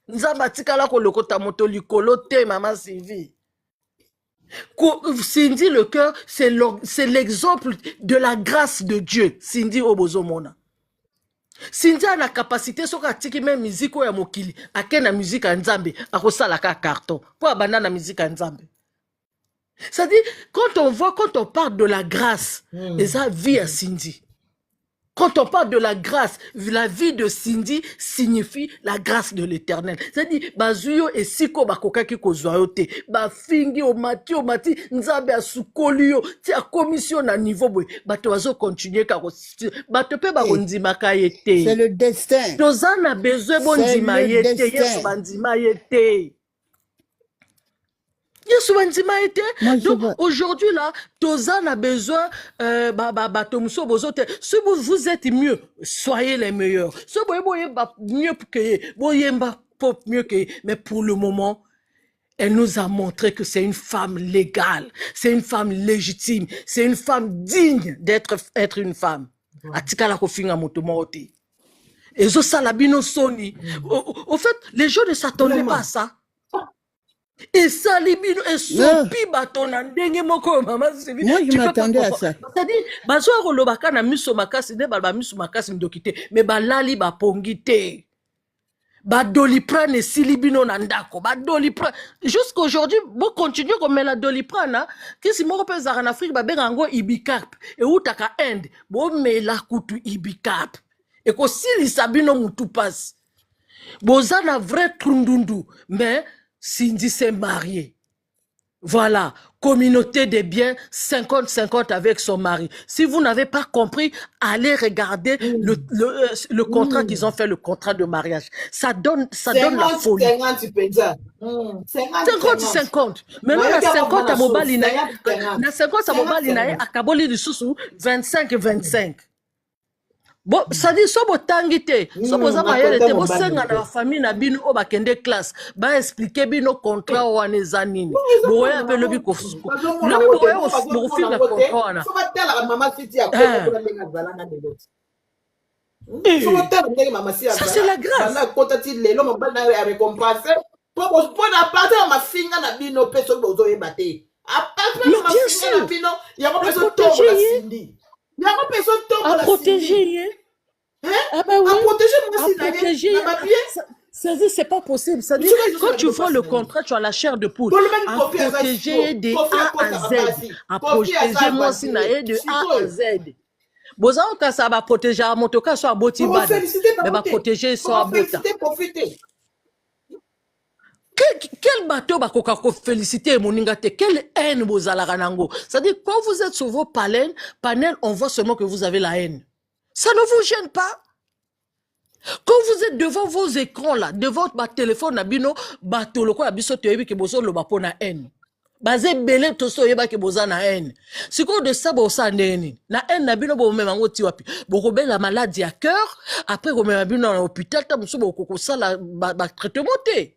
nzambe atikala ko lokota moto likolo te mama Sylvie. Cindy le cœur, c'est l'exemple de la grâce de Dieu. Cindy Obozomona. Cindy a la capacité, so ka tiki même musique ya mokili, ake na musique ya nzambe, akosala ka carton. Pour abandonner la musique ya nzambe. Ça dit, quand on parle de la grâce, et ça vie à Cindy. Quand on parle de la grâce, la vie de Cindy signifie la grâce de l'Éternel. C'est-à-dire, bazuyo et siko bakoka ki kozwayote, ba fingi o mati, nzabe a sukolio, ti a commission na niveau boy, bato wazo continuer ka bato pe ba kondima ka yete. C'est le destin. Tozana besoin bondima yete, yesu bandima yete. Donc aujourd'hui là, Tozan a besoin si vous êtes mieux, soyez les meilleurs. Si mieux que mais pour le moment, elle nous a montré que c'est une femme légale, c'est une femme légitime, c'est une femme digne d'être une femme. Atikala ko finga moto mote. Et zo salabino soni. Au fait, les gens ne s'attendaient pas à ça. Et ça, libino, et sopi baton ndenge moko maman Sylvie. Moi, je m'attendais à ça. C'est-à-dire, bazo rolobaka na miso makasi ne ba miso makasi ndokite, mais ba lali ba pongite. Ba doliprane si libino na ndako, ba doliprane. Jusqu'aujourd'hui, bon continue comme la doliprane, que si moko pe zara en Afrique ba bengango ibicarp et utaka Inde, bon me la kutu ibicarp. Et ko sili sabino mutu passe. Bozana vrai trundundu, mais Cindy s'est mariée. Voilà. communauté des biens, 50-50 avec son mari. Si vous n'avez pas compris, allez regarder le contrat qu'ils ont fait, le contrat de mariage. Ça donne la folie. 50 tu peux dire. 50-50. Maintenant, na 50 à mobali na na 50 à mobali na akaboli lisusu 25-25. Bon, ça dit so botangi te, so boza mayele te, bo senga na famille na bino o bakende classe, ba expliquer bino contrat wana eza nini. Bo ya pe lobi ko fusko. Na bo ya o finga contrat wana. So ba tala maman fiti ya ko na lenga zalanga de l'autre. So ba tala ndenge maman si ya. Ça c'est la grâce. Na kota ti lelo mobali na ya récompenser. Pour na partir ma finga na bino pe so bozo yeba te. A partir ma finga na bino, ya ko pe so tombe la Cindy. À protéger, hein? Ah bah oui. À protéger, moi, à protéger. Ça dit, c'est pas possible. Ça dit, quand tu vois le contrat, tu as la chair de poule. À protéger de A à Z. À protéger, moi, si de A à Z. Boza ka ça va protéger à motoka soit boti bad. Mais va protéger soit bota. Quel bateau va féliciter moninga te? Quelle haine vous allez ranango? C'est-à-dire, quand vous êtes sur vos panels, on voit seulement que vous avez la haine. Ça ne vous gêne pas? Quand vous êtes devant vos écrans là, devant votre téléphone, nabino, bateau le quoi, abiso te yebi ke bozo lo bapo na haine. Basé belé toso yeba ke boza na haine. Si quoi de ça bosa ndeni? Na haine nabino bo même ngo tiwapi. Boko ben la maladie à cœur, après ko même nabino dans l'hôpital, ta muso boko ko ça la ba traitement te.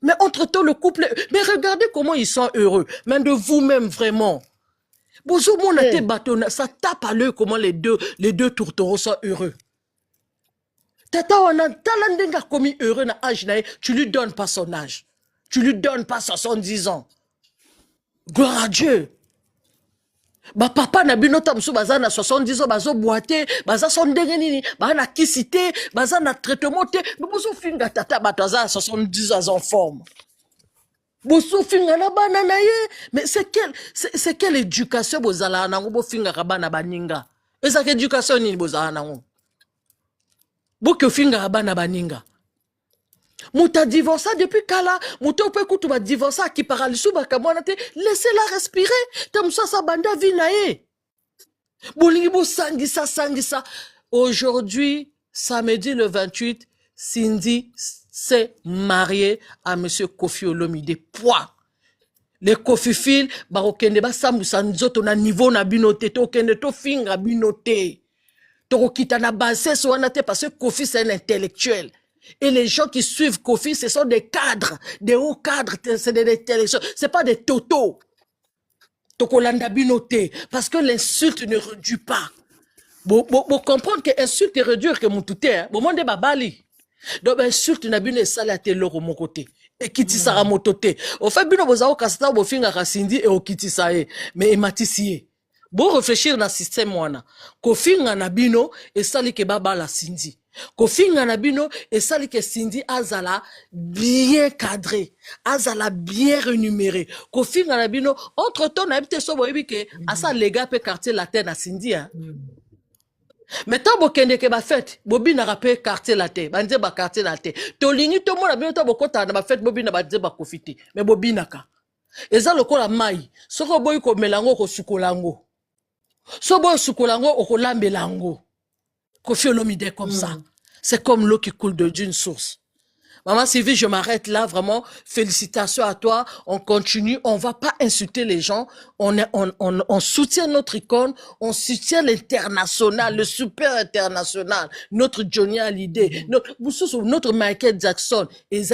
Mais entre-temps, le couple... Mais regardez comment ils sont heureux. Mais de vous-même, vraiment. Bonjour, mon bateau, ça tape à l'œil comment les deux tourtereaux sont heureux. Tata, on a talandenga commis heureux na âge, tu lui donnes pas son âge. Tu lui donnes pas 70 ans. Gloire à Dieu. Ba papa na bino tamsu baza na 70 ans bazo boité baza son ndenge nini ba na kisité baza na traitement te boso finga tata bataza 70 ans en forme boso finga na bana na ye mais c'est quelle éducation bozala na ngo finga ka bana baninga eza que éducation nini bozala na ngo boko finga bana baninga Mouta divorcé depuis kala, mouta peut écouter ma divorcé qui parle sous bakamonate, laissez-la respirer. Tam ça banda vinae. Bolingibo sangisa. Aujourd'hui, samedi le 28, Cindy s'est mariée à monsieur Kofi Olomide. Point. Les Kofi fil, barokende ba sambusa nzoto na niveau na binote, to kende to finga binote. To kita na base so wana te parce que Kofi c'est un intellectuel. Et les gens qui suivent Kofi, ce sont des cadres, des hauts cadres, c'est des intellectuels, c'est pas des totos. Tokolanda binote, parce que l'insulte ne réduit pas. Bon comprendre que l'insulte réduire que mon touté, hein. Bon monde babali. Donc l'insulte n'a bine salate l'or mon côté. Et kiti sara motote. Au fait bino bozao kasta bo finga kasindi et au kiti sae, mais ematisie. Bon réfléchir dans le système wana. Kofi na bino et sali ke baba la sindi. Kofi Nganabino et sali que Cindy azala bien cadré, azala bien rémunéré. Kofi Nganabino entre temps na habité so boyebi que asa les gars peut quartier la terre na Cindy hein. Mais tant bokende ke ba fête, bobi na rapé quartier la terre, banze ba quartier la terre. To lingi to mona bino to bokota na ba fête bobi na ba ba kofiti. Mais bobi naka. Eza lokola mai, soko boyi ko melango ko sukolango. So boy sukolango okolambelango. Kofi Olomide comme ça. C'est comme l'eau qui coule d'une source. Maman Sylvie, je m'arrête là, vraiment. Félicitations à toi. On continue. On va pas insulter les gens. On soutient notre icône. On soutient l'international, le super international. Notre Johnny Hallyday. Notre Michael Jackson. Il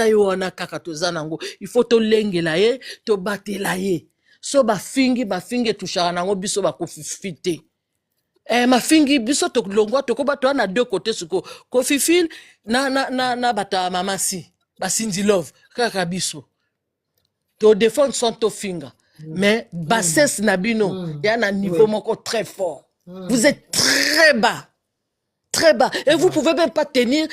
faut to lenge la ye, to bate la ye. So ba fingi touchara nango biso ba kofifite. Ma fingi biso to longwa to ko bato na deux côtés suko Kofi fil na bata mama si ba Cindy Love kaka biso to défendre son to finger mais bassesse na bino ya na niveau moko très fort. Vous êtes très bas et vous pouvez même pas tenir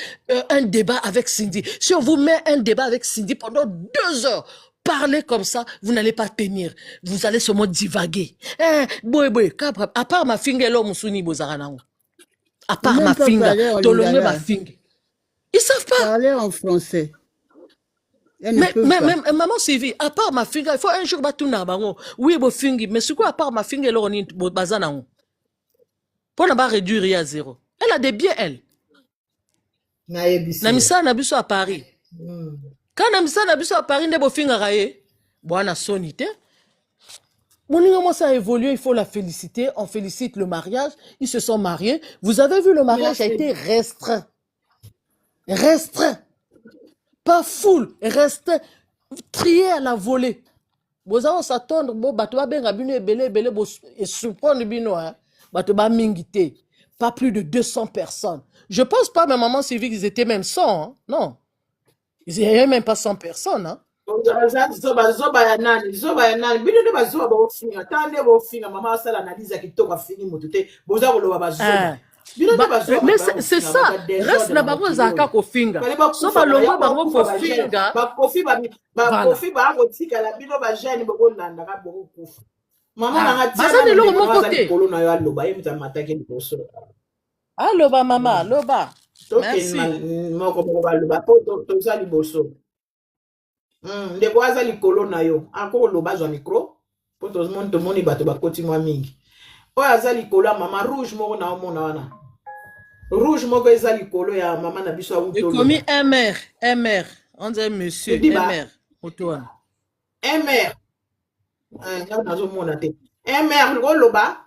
un débat avec Cindy. Si on vous met un débat avec Cindy pendant 2 heures, parler comme ça, vous n'allez pas tenir. Vous allez seulement divaguer. À part ma finger, l'homme souni bozaranango. À part ma finger, tolonge ma finger. Ils savent pas. Parler en français. Elles ne peuvent pas. Mais maman Sylvie, à part ma finger, il faut un jour battre na bango. Oui, bo fingi, mais c'est quoi à part ma finger là on est bazana on. Pour ne pas réduire à zéro. Elle a des biens elle. Na misa na biso à Paris. Quand na misa na biso à Paris ne bo finga raye. Bwana sonité. Mon ça a évolué, il faut la féliciter. On félicite le mariage. Ils se sont mariés. Vous avez vu, le mariage a été restreint. Restreint. Pas full, restreint. Trié à la volée. Vous allez s'attendre, bon, bateau benga bino ebele et surprendre bino, hein. Bateau ba mingité. Pas plus de 200 personnes. Je pense pas, mais maman Sylvie, ils étaient même 100, hein. Non. Ils n'avaient même pas 100 personnes, hein. Mais c'est ça. Reste na bango zaka ko finga. So ba longo bango ko finga. Allo ba mama, allo ba. Merci. Ndeko aza likolo na yo encore oloba zwa micro po tomoni bato bakoti mwa mingi oyo aza likolo ya mama rouge moko na omona wana rouge moko eza likolo ya mama na biso auto ekomi mr on dit monsieur mr otoana mr nazomona te mr oloba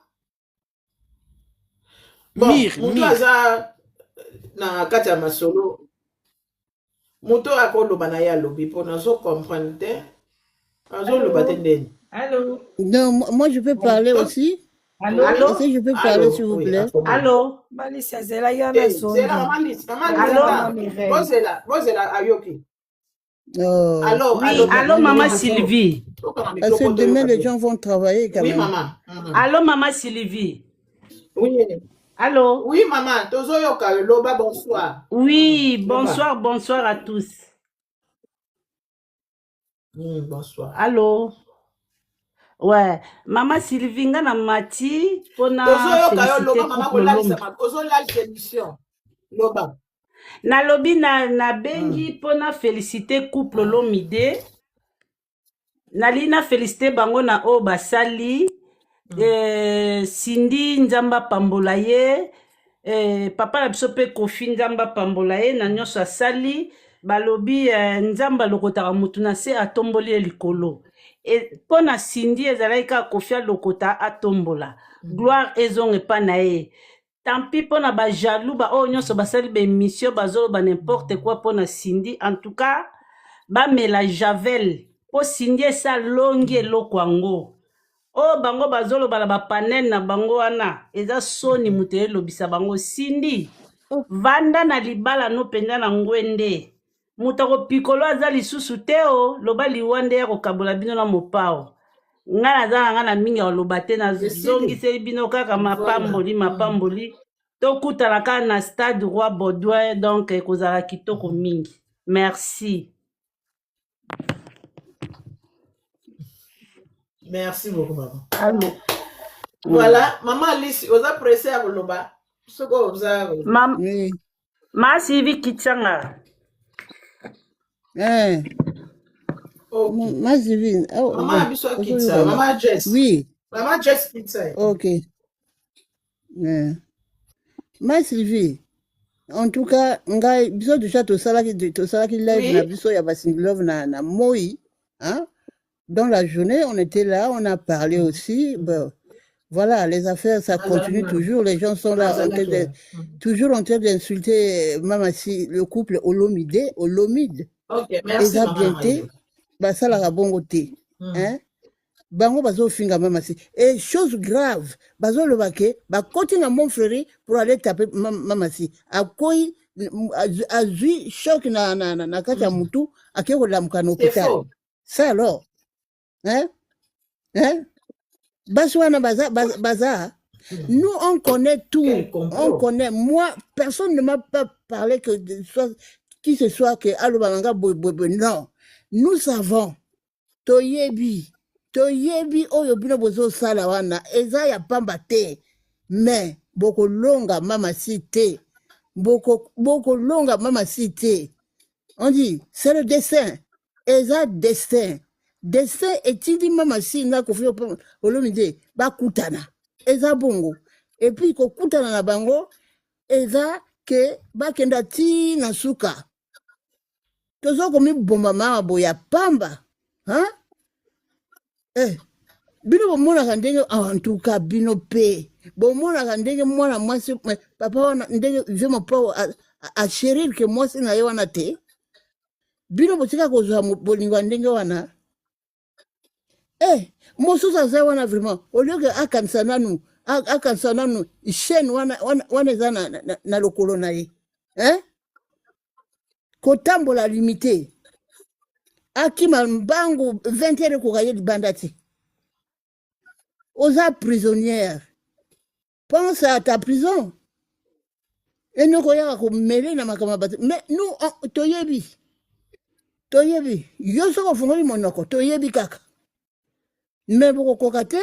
moto aza na kati ya masolo moto akoloba na ye alobi mpo nazo comprendre te azoloba te ndeni. Allô? Non, moi je peux parler aussi. Allô? Est-ce que je peux parler s'il vous plaît? Allô? Bozela ayoki. Allô, maman Sylvie. Parce que demain les gens vont travailler quand même. Oui, maman. Allô, maman Sylvie. Oui. Allô? Oui, maman. Tozoyoka loba, bonsoir. Oui, bonsoir, bonsoir à tous. Bonsoir. Allô? Ouais, maman Sylvie, nga na mati, pona loba. Na lobi na bengi pona féliciter couple Olomide. Na lina féliciter bango na o basali. Cindy Nzamba pambola ye, papa na biso pe Kofi Nzamba pambola ye na nyonso asali balobi Nzamba lokota mutu na se atomboli likolo. Et pona Cindy ezalaki ka Kofi lokota atombola. Gloire ezonge pa na ye. Tant pis pona ba jaloux ba o nyonso basali be mission bazolo ba n'importe quoi pona Cindy. En tout cas, ba mela javel po Cindy esa longi eloko yango. Oh bango bazolo bala ba panel na bango wana eza soni mute lobisa bango Cindy vanda na libala no penza na ngwende mutako pikolo aza lisusu teo loba liwande ya kokabola bino na mopao ngana za ngana mingi loba te na zongi se bino kaka mapamboli to kutala ka na stade Roi Baudouin donc kozala kitoko mingi. Merci. Merci beaucoup, maman. Allô. Voilà, maman Alice, vous avez pressé à Goloba. Ce que vous avez. Ma Sylvie Kitchanga. Ma Sylvie. Maman Abiswa Kitsa. Maman Jess. Oui. Maman Jess Kitsa. Ok. Ma Sylvie. En tout cas, ngai biso déjà to sala ki live na biso ya basingilove na moi, hein? Dans la journée, on était là, on a parlé aussi. Bon, voilà, les affaires, ça continue toujours. Les gens sont là, toujours en train d'insulter Mamassi, le couple Olomide. Ok, merci, maman. Bah, ça la bon côté. Hein? Bango bazo finga Mamassi. Et chose grave, bazo le baquet, bah, continue à mon frère pour aller taper Mamassi. À quoi a vu choc na kata mutu, à qui on l'a mkano hôpital. Ça alors? Hein? Baswana Baza. Nous, on connaît tout. On connaît. Moi, personne ne m'a pas parlé que qui ce soit que Alobalanga Bobo. Non. Nous savons. Toyebi, Oyobino Bozo Salawana. Eza ya pamba te. Mais, Boko longa mama cité. Boko longa mama cité. On dit, c'est le dessin. eza destin destin etindi mama si na Koffi Olomide bakutana eza bongo et puis kokutana na bango eza ke bakenda ti na suka tozo komibomba mama boya pamba hein bino bomonaka ndenge en tout cas bino pe bomonaka ndenge mwana mwasi papa wana ndenge je m'appelle a chérir que mwasi na ye wana te bino botika kozwa bolingo ndenge wana mosusu aza wana vraiment au lieu que akanisa nanu chaîne wana eza na lokolo na ye kotambola limité akima mbangu 20 heures ekoka ye libanda te oza prisonnière pense à ta prison enoko yaka komele na makambo bato mais nous toyebi yo soko fungoli monoko toyebi kaka mais bokokoka te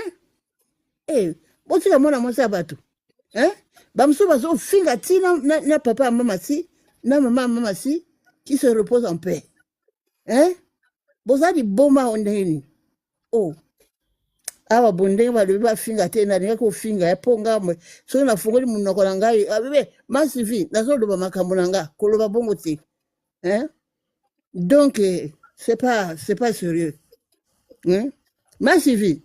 botika mwana mwasi ya bato bamosusu bazofinga ti na papa ya mama si na mama ya mama si qui se repose en paix boza liboma ondeni awa bondenge balobi bafinga te nalinga kofinga mpo ngamwe soki nafungoli monoko na ngai masivi nazoloba makambo na nga koloba bongo te donc c'est pas sérieux masivi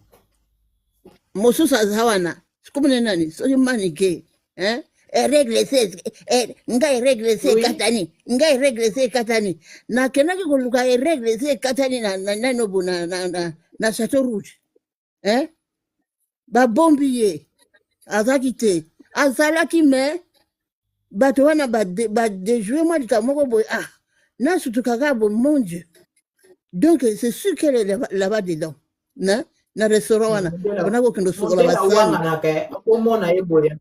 mosusu aza wana sikomone nani soki manike ngai regrese katani nakendaki koluka regrese katani nanobo na Château Rouge babombi ye azalaki te azalaki me bato wana badejouer mwa likambo moko boye nasutukaka bo mon Dieu donc c'est sûr qu'elle est là-bas dedans na restaurant wana abana kokendo sukola basani omona ye boye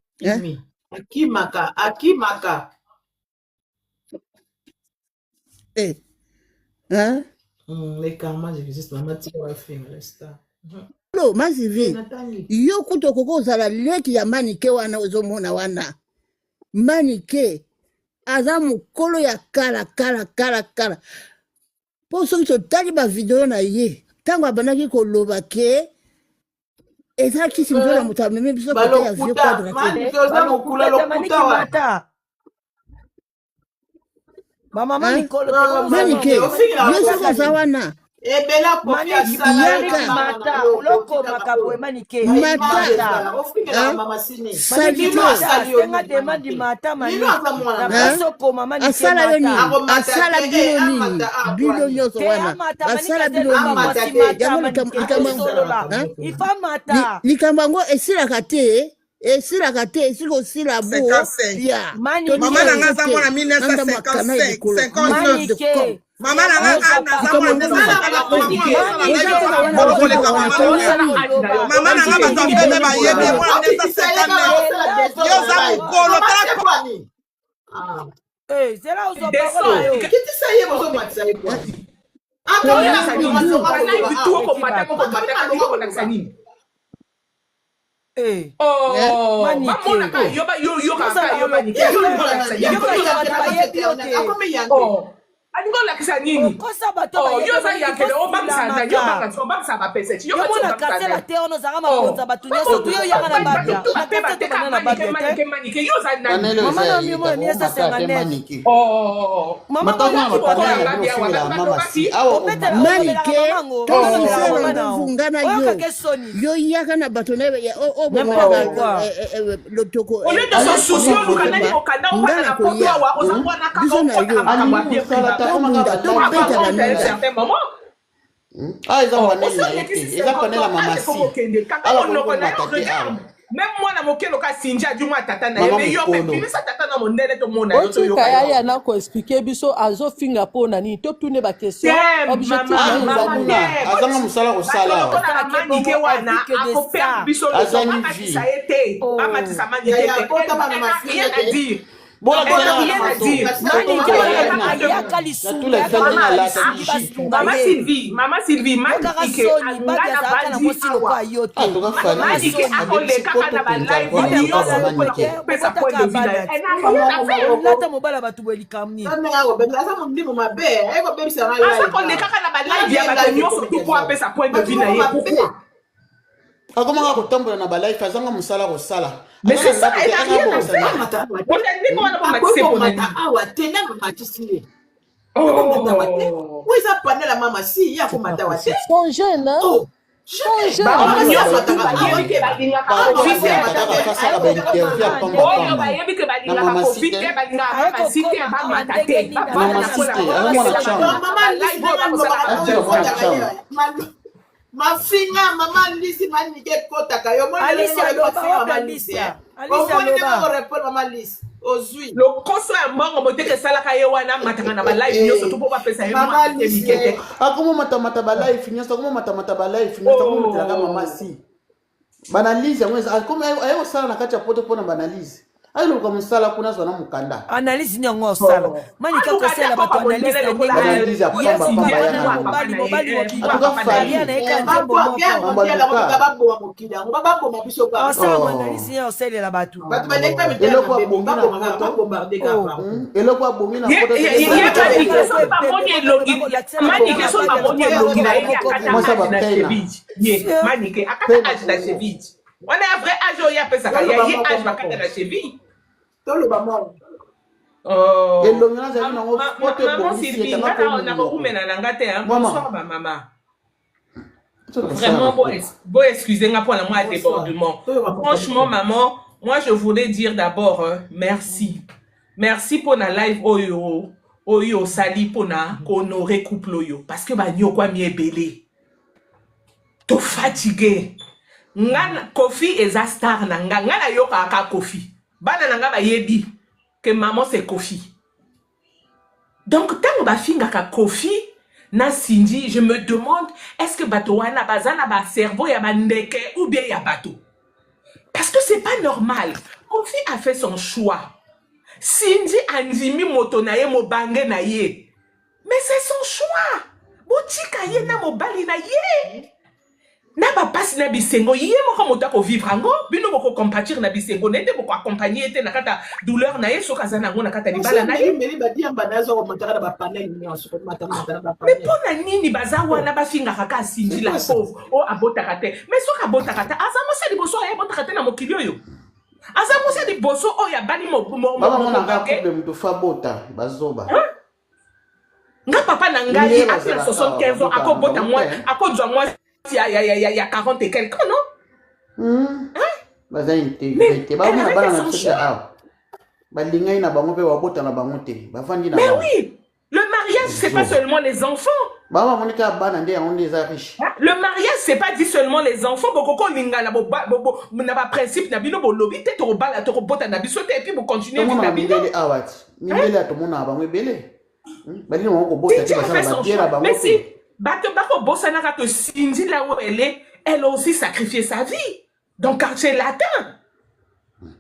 akimaka les karmas existe mama tika wa film resta lo masivi yo kuto kokozala leki ya manike wana ozomona wana manike aza mokolo ya kala po soki totali bavideo na ye ntango abandaki koloba ke ezalaki simzo na moto amemi biso kote ya vieux quadre manike yo soko oza wana asala yo nini asala bino nyonso wana asala bino likambo yango esilaka te esili kosila bo ya mama nanga aza mwana 1955 mama nanga batambele bayebi mwana 1959 yoza mokolo alingolakisa nini yo za yakele obakisana yo bakisa bapeseti yo mona kasela te ono zanga makonza batu nyoso tu yo yanga na babia akata te na babia te manike yo za nani mama na mimi mona miesa senganesi mama na mama si manike to fungana yo yaka na batu na o bomaka lotoko ole to so socio lukana okanda okana na kotoa wa ozangwana ka eza panela mama si même mwana mokelo ka sinja du mwa tata na yebe yo pe pinisa tata na mondele to mona yo to yo kaya na ko expliquer biso azo finga po nani to tune ba question objectif azanga musala ko sala manike wana akopea biso le azani vie ça été amatisa manike te Bon, la Maman Sylvie, akomaka kotambola na balife azanga mosala kosala mais c'est ça, elle a rien à faire. Son jeune, hein? Son jeune. Mafinga mama lisi manike kota kayo mo Alicia loba Alicia répondre mama lisi ozui le koso ya mbongo moteke sala ka ye wana matanga na ba live nyoso to popa pesa ye mama mikete akomo mata ba live nyoso akomo mata ba live nyoso akomo mutaka mama si banalize ngweza akomo ayo sala na kati ya poto pona banalize ayo kwa msala kuna zona mukanda analyse ni ngo sala manika ko sala bato analyse na analyse apamba mobali mobali na eka nzembo moko osala analyse ya osala la bato baneka eloko abongi na bombarder kapa eloko abongi na poto manike akata age la cheville on a un vrai âge il y a pesa ka ya yi âge bakata la cheville tolo ba mo elongana za bino poto bongi na ko kumena na ngate hein bonsoir ba maman vraiment bon excusez moi pour la moi débordement franchement maman moi je voulais dire d'abord merci pour la live oyo sali pour na honorer couple oyo parce que ba nyokwa mi ebele to fatigué ngana Kofi eza star na ngana yoka ka Kofi bana nanga ba yebi que maman c'est Kofi donc tant ba finga ka Kofi na Cindy je me demande est-ce que bato wana bazana ba cerveau ya bandeke ou bien ya bato parce que c'est pas normal. Kofi a fait son choix. Cindy andimi moto na ye mo bange na ye mais c'est son choix botika ye na mobali na ye na ba passe na bisengo ye moko moto ko vivre ngo bino moko compatir na bisengo nete moko accompagner te na kata douleur na ye so kazana ngo na kata libala na ye meli ba diamba nazo ko mataka ba panel ni so ko mataka ba panel mais pona nini bazawa na ba finga kaka Cindy la pauvre o abota kate mais so ka bota kata azamo sa liboso ya bota kate na mokili oyo azamo sa liboso o ya bali mo mama na ka couple mto fa bota bazoba nga papa na ngai a 75 ans akobota moi akozwa moi il y a 40 et quelques, non? Baza intégrité. Ba mona bana na tshika a. Ba linga ina bango pe wabota na bango te. Ba fandi na. Mais oui, le mariage c'est pas seulement les enfants. Ba mama monika bana ndé on des riches. Le mariage c'est pas dit seulement les enfants, bokoko linga na bo na ba principe na bino bo lobby te to bala to bota na biso te et puis bo continuer na bino. Mindele awati. Mindele atomona bango ebele. Ba lino ko bota te ba sala ba biera bango te. Batobako Bossanaka que Cindy là où elle a aussi sacrifié sa vie. Donc quartier latin.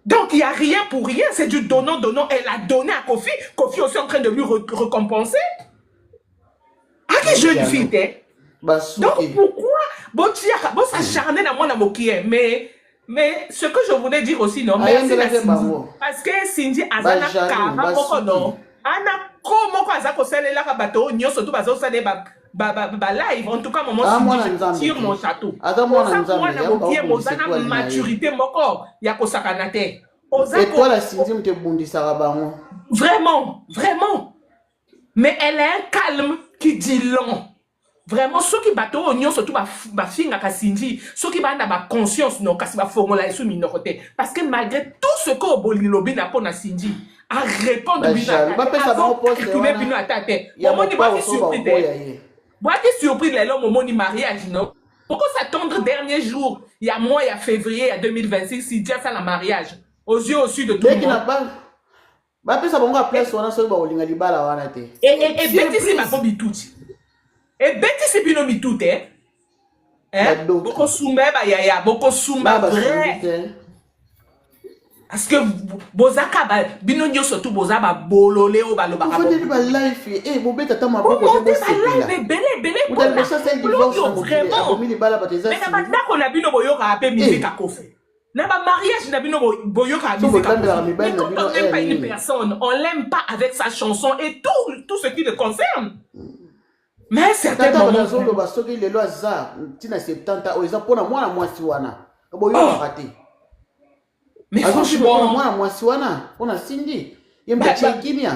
Donc il n'y a rien pour rien, c'est du donnant. Elle a donné à Kofi. Kofi aussi en train de lui récompenser. À quelle jeune fille t'es? Donc pourquoi bon s'acharner dans mon amour qui est mais ce que je voulais dire aussi non merci à Cindy parce que Cindy azana kaba poko non ana komo ko azako salela ka bato nyoso tu bazo salela ba live en tout cas maman je tire mon château maturité moko ya ko sakana te et toi la Cindy mte bundisa bango vraiment mais elle a un calme qui dit long vraiment ceux qui bateau nyo surtout ba finga ka Cindy ceux qui ba na ba conscience non kasi ba formola sous minorité parce que malgré tout ce que Bolilobi na pona Cindy à répondre bina bino atate moment ni ba surpris Moi, t'es surpris les l'homme au moment du mariage, non? Pourquoi s'attendre dernier jour? Il y a mois, il y a février, il y a 2026, si Dieu fait le mariage. Aux yeux au-dessus de tout le monde. Et Betty, c'est ma bombe tout. Et Betty, c'est bino mi tout, hein? Boko soumba, ba yaya, boko soumba, vrai. Parce que bozaka bino nyo surtout boza ba bolole o baloba ka. Vous faites ba life et bo beta tama Bon, boko monter ba live belé vous allez ça c'est divorce vraiment. Mais na bandako na bino boyoka ape musique à Kofi. Na ba mariage na bino boyoka musique à Kofi. Mais quand on n'aime pas une personne, on l'aime pas avec sa chanson et tout ce qui le concerne. Mais certains moments zolo ba soki lelo aza tina 70 o eza pona mwana mwasi wana. Boyoka raté. Mais franchement, moi si wana, on a Cindy. Il me dit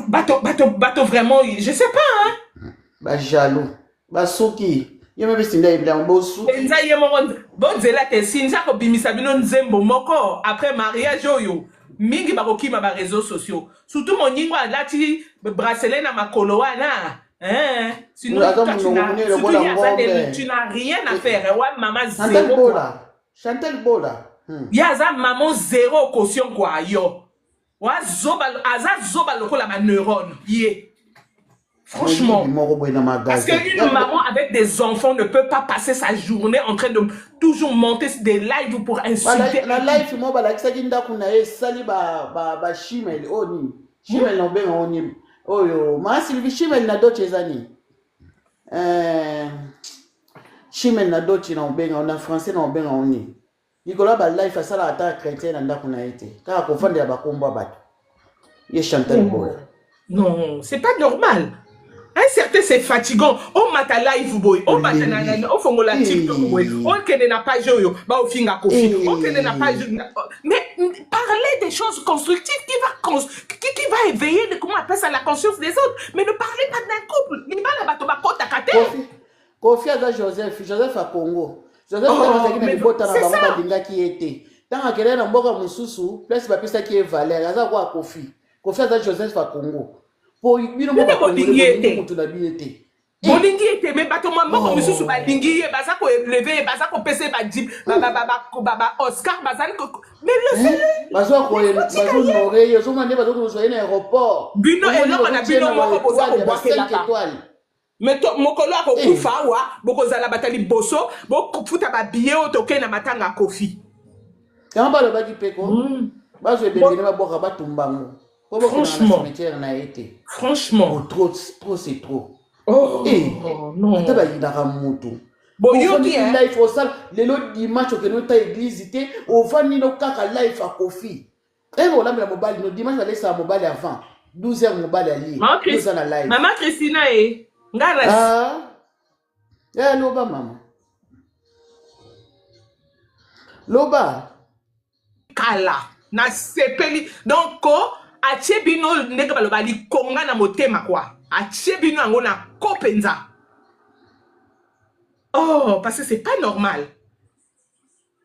bateau vraiment, je sais pas hein. Bah jaloux. Bah soki. Il me Cindy il a un beau sou. Enza yemon bon zela te sinza ko bimisa bino nzembo moko après mariage oyo. Mingi bakokima ba réseaux sociaux. Surtout mon nyingwa lati bracelet na makolo wana. Hein? Sinon tu n'as rien à faire. Ouais maman zéro. Chantal Bola. Yaza maman zéro caution quoi yo. Wa zobal aza zobal lokola ma neurone. Yé. Franchement. Parce qu'une maman avec des enfants ne peut pas passer sa journée en train de toujours monter des lives pour insulter. La live moi bala kisa kinda kuna sali ba shimel oni. Shimel no ben oni. Oyo, ma Sylvie shimel na doche zani. Shimel na doche na benga on français na benga oni. Nicolas ba life asala ata chrétien na kuna été. Ka ko fande ba komba bato. Ye Chantal Boy. Non, c'est pas normal. Un certain c'est fatigant. On mata live boy, on mata na on fongola TikTok boy. On kene na page yo, ba o finga Kofi. On kene na page. Mais parler des choses constructives qui va éveiller comment on appelle ça la conscience des autres, mais ne parlez pas d'un couple. Ni ba la bato ba kota kate. Kofi aza Joseph à Congo. Joseph a dit bota na bango dinga ki été. Tanga kele na mboka mususu, place ba pesa ki valeur, aza kwa Kofi. Kofi aza Joseph à Congo. Po bino mo ba mutu na biete. Bolingi était mais bato mboka mususu ba lingi baza ko lever baza ko pesa ba dip ba Oscar baza mais le fait bazo ko norer yo so mande bazo ko so na aéroport. Bino eloko na bino moko boza ko boakela ka. Mais mokolo akokufa wa bokozala batali boso bokufuta ba billet otoke na matanga Kofi. Quand ba le ba dipeko bazo ebengene ba boka batumbango. Franchement na été. Franchement trop c'est trop. Oh non. Ata ba yinaka mutu. Boyo ki life au sal lelo dimanche ke no ta église té au vani no kaka life a Kofi. Et on la mobile no dimanche va laisser mobile avant 12h mobile ali. Maman Christina Ngaras. Ah. Loba mama. Loba. Kala. Na sepeli. Donc ko atie bino ndenge baloba li konga na motema kwa. Atie bino yango na kopenza. Oh, parce que c'est pas normal.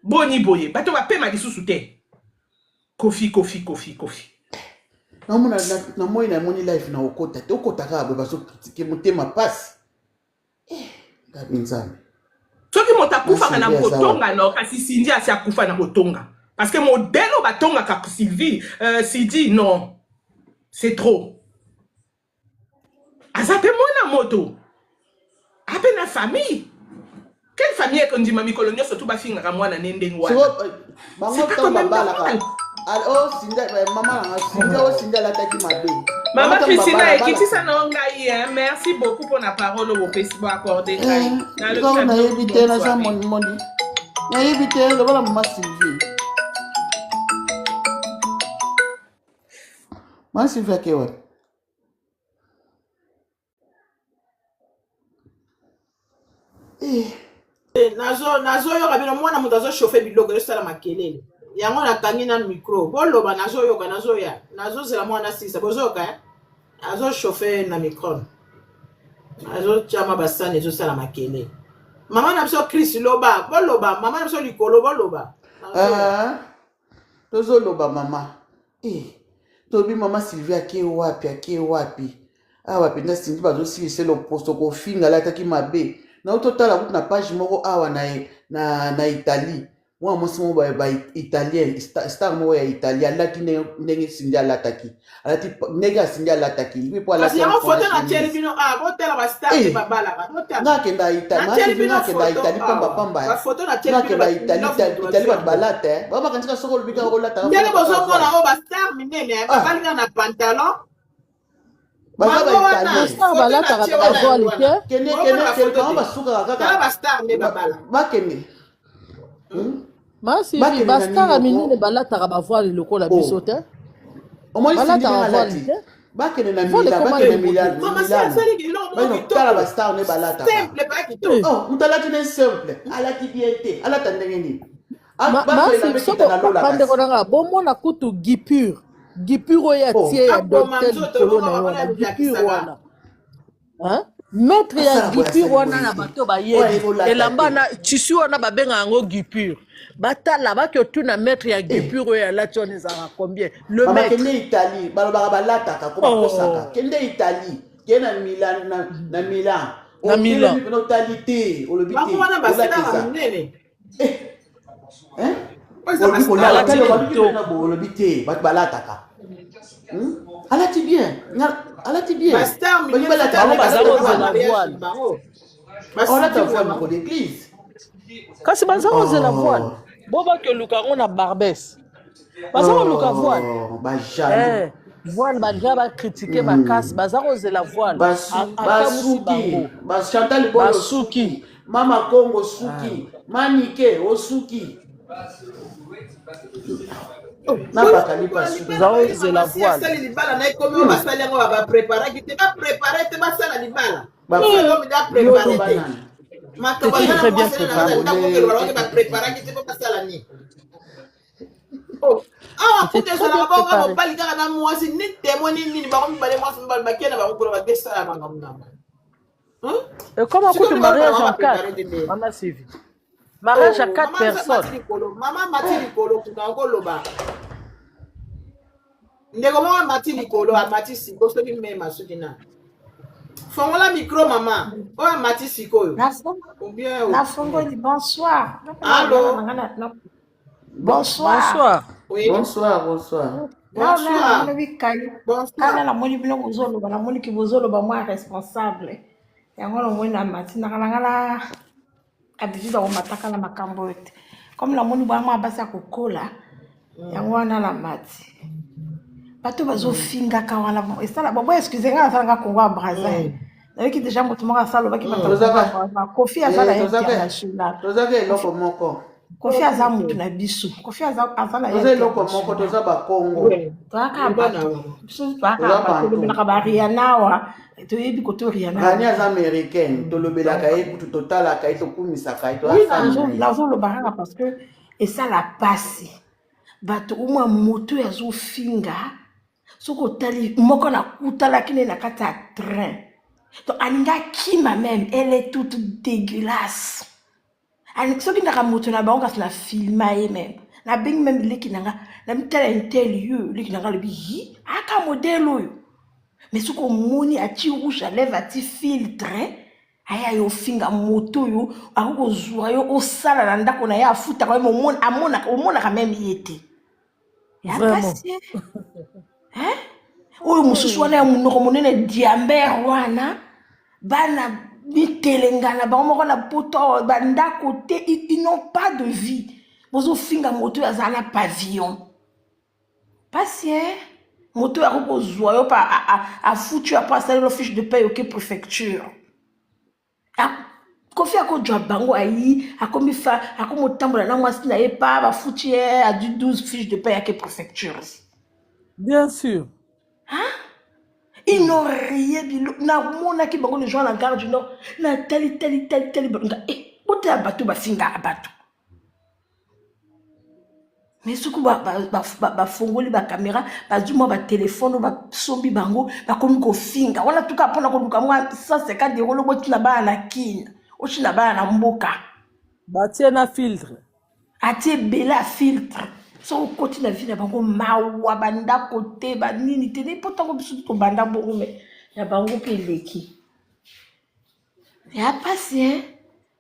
Boni boye. Bato ba pema lisusu te. Kofi. Na moi na moni life na okota te okota ka ba so critiquer motema passe ngabinzana soki motakufa na kotonga no kasi Cindy asi akufa na kotonga parce que modèle batonga ka Sylvie Cindy non c'est trop azape mona moto ape na famille quelle famille qu'on dit mami colonio surtout ba finga ka mwana nende ngwana c'est pas normal. Alors, Maman Christina, ekitisa na ngai, merci beaucoup pour la parole au Facebook accordé. Na éviter na ça mon na éviter le voilà maman Sylvie. Maman Sylvie kewa. nazo yo kabino mwana mutu azo chauffer biloko yo sala makelele. Yango na kangi na micro boloba nazo yoka nazo ya nazo zela mwana sisa bozoka azo chauffer na micro azo chama basane zo sala makele mama na biso Chris loba boloba mama na biso likolo boloba tozo loba mama tobi mama Sylvia ke wapi wapi nda Cindy bazo silise lo posto ko finga la taki mabe na utotala kutu na page moko awa na Italie Moi, moi, italien, star moi italien, là qui n'est sindia l'attaki. Alors, tu nègre sindia l'attaki. Oui, pour la parce que on photo na Tchelbino ah hôtel ba star de babala na kenda Italie, na kenda Italie pamba. Ba photo na Na Tchelbino kenda Italie ba balate. Ba ba kantika soko lubika rola ta. ndenge bozo kona o ba star minene ba balinga na pantalon. Ba ba Italie. Star balata ka voile ke. Kene ba suka kaka. Ba star ne babala. Ba kene. Masi vi bastara minene balataka bavoile lokola biso te. Balataka voile te. Bakene na Milan, bakene na Milan. Mama si asali ki lo Ba no kala ba star ne balata. Simple ba ki to. Oh, mutalati ne simple. Alati biete. Alata ndenge ni. Masi soko pande konanga bomona kutu gipure. Gipure oya tie ya docteur likolo na wana gipure wana. Hein? Maître ya gipure wana na bato bayebi elamba na tissu wana babenga yango gipure batala bakotuna maître ya gipure oyo alati wana ezalaka combien le maître kende Italie balobaka balataka ko bakosaka kende Italie kena Milan na Milan totalité olobi te wana basala minene olobi te bato balataka alati bien alati bien pasteur mi kasi baza kozela voile bo bakoluka yango na barbes baza koluka voile voile baja bakritike makasi baza kozela voile basuki mama Congo suki manike osuki na bakalipa suki zaozela voile sali libala na ekomi basali yango ba préparer ki te ba préparer te basala libala ba felo mi da préparer te makambo ya très bien préparé ba préparer ki te ba basala ni oh ah kute sala ba ba mobali kaka na mwasi ni témoin ni ba ko mbale mwasi mbale ba kena ba ko ba desala ba ngam et comment coûte mariage en 4 maman Sylvie mariage à 4 personnes maman Matili Kolo tunako loba ndeko mwa Matili Kolo amati siko soki mema sukina fongola micro mama oya mati sikoyo na fongoli bonsoir allô bonsoir oui bonsoir kana na moni biloko ozoloba na moni ki bozoloba mwa responsable yango na moni na mati nakala habitude ya komataka na makambo yote comme na moni bwana basi ya kokola yango wana na mati bato bazofingaka wana esala bobo excuse nga asalanga Congo ya Brazzaville nayeki déjà moto moko asala obaki Kofi azala international tozaka eloko moko Kofi aza mutu na biso Kofi azala eloko moko toza bakongo toyaka biso toyaka tolobelaka bariana wa toyebi koto riana rani aza américaine tolobelaka ye kutu totalaka ye tokumisaka ye nazolobaka parce que esala pasi bato umwa moto azofinga soki otali moko nakutalaki ne na kati ya train donc alinga kima même elle est toute dégueulasse soki ndaka moto na bango kasi na filma ye même nabengi même leki nanga na mitala intel lieu leki nanga lobi yi aka modele oyo mais soki omoni ati rouge à lèvre ati filtre aya yo finga moto yo akokozwa yo osala na ndako na ye afutaka yo omonaka même ye te ya pasi oyo mosusu wana ya monoko monene diamber wana bana bitelengana bango moko na poto bandako te ils n'ont pas de vie bozofinga moto aza na pavillon pasi moto akokozwa yo pa afutu apo asalelo fiche de paye oke préfecture Kofi akodwa bango ayi akomotambola na mwasi na ye pa bafuti ye a du 12 fiches de paye yake préfecture bien sûr ils n'ont rien bilo na mona ki bango les gens la gare du nord na tali bango bote ya bato bafinga bato mais suku bafongoli bacaméra bazwi mwa batelefone basombi bango bakomi kofinga wana tuka mpona koluka mwa 150 € botina bana na kina otina bana na mboka batie na filtre atie ebele ya filtre so okoti na vi na bango mawa bandako te banini te nepotango biso tobanda bongo me ya bango mpe eleki ya pasi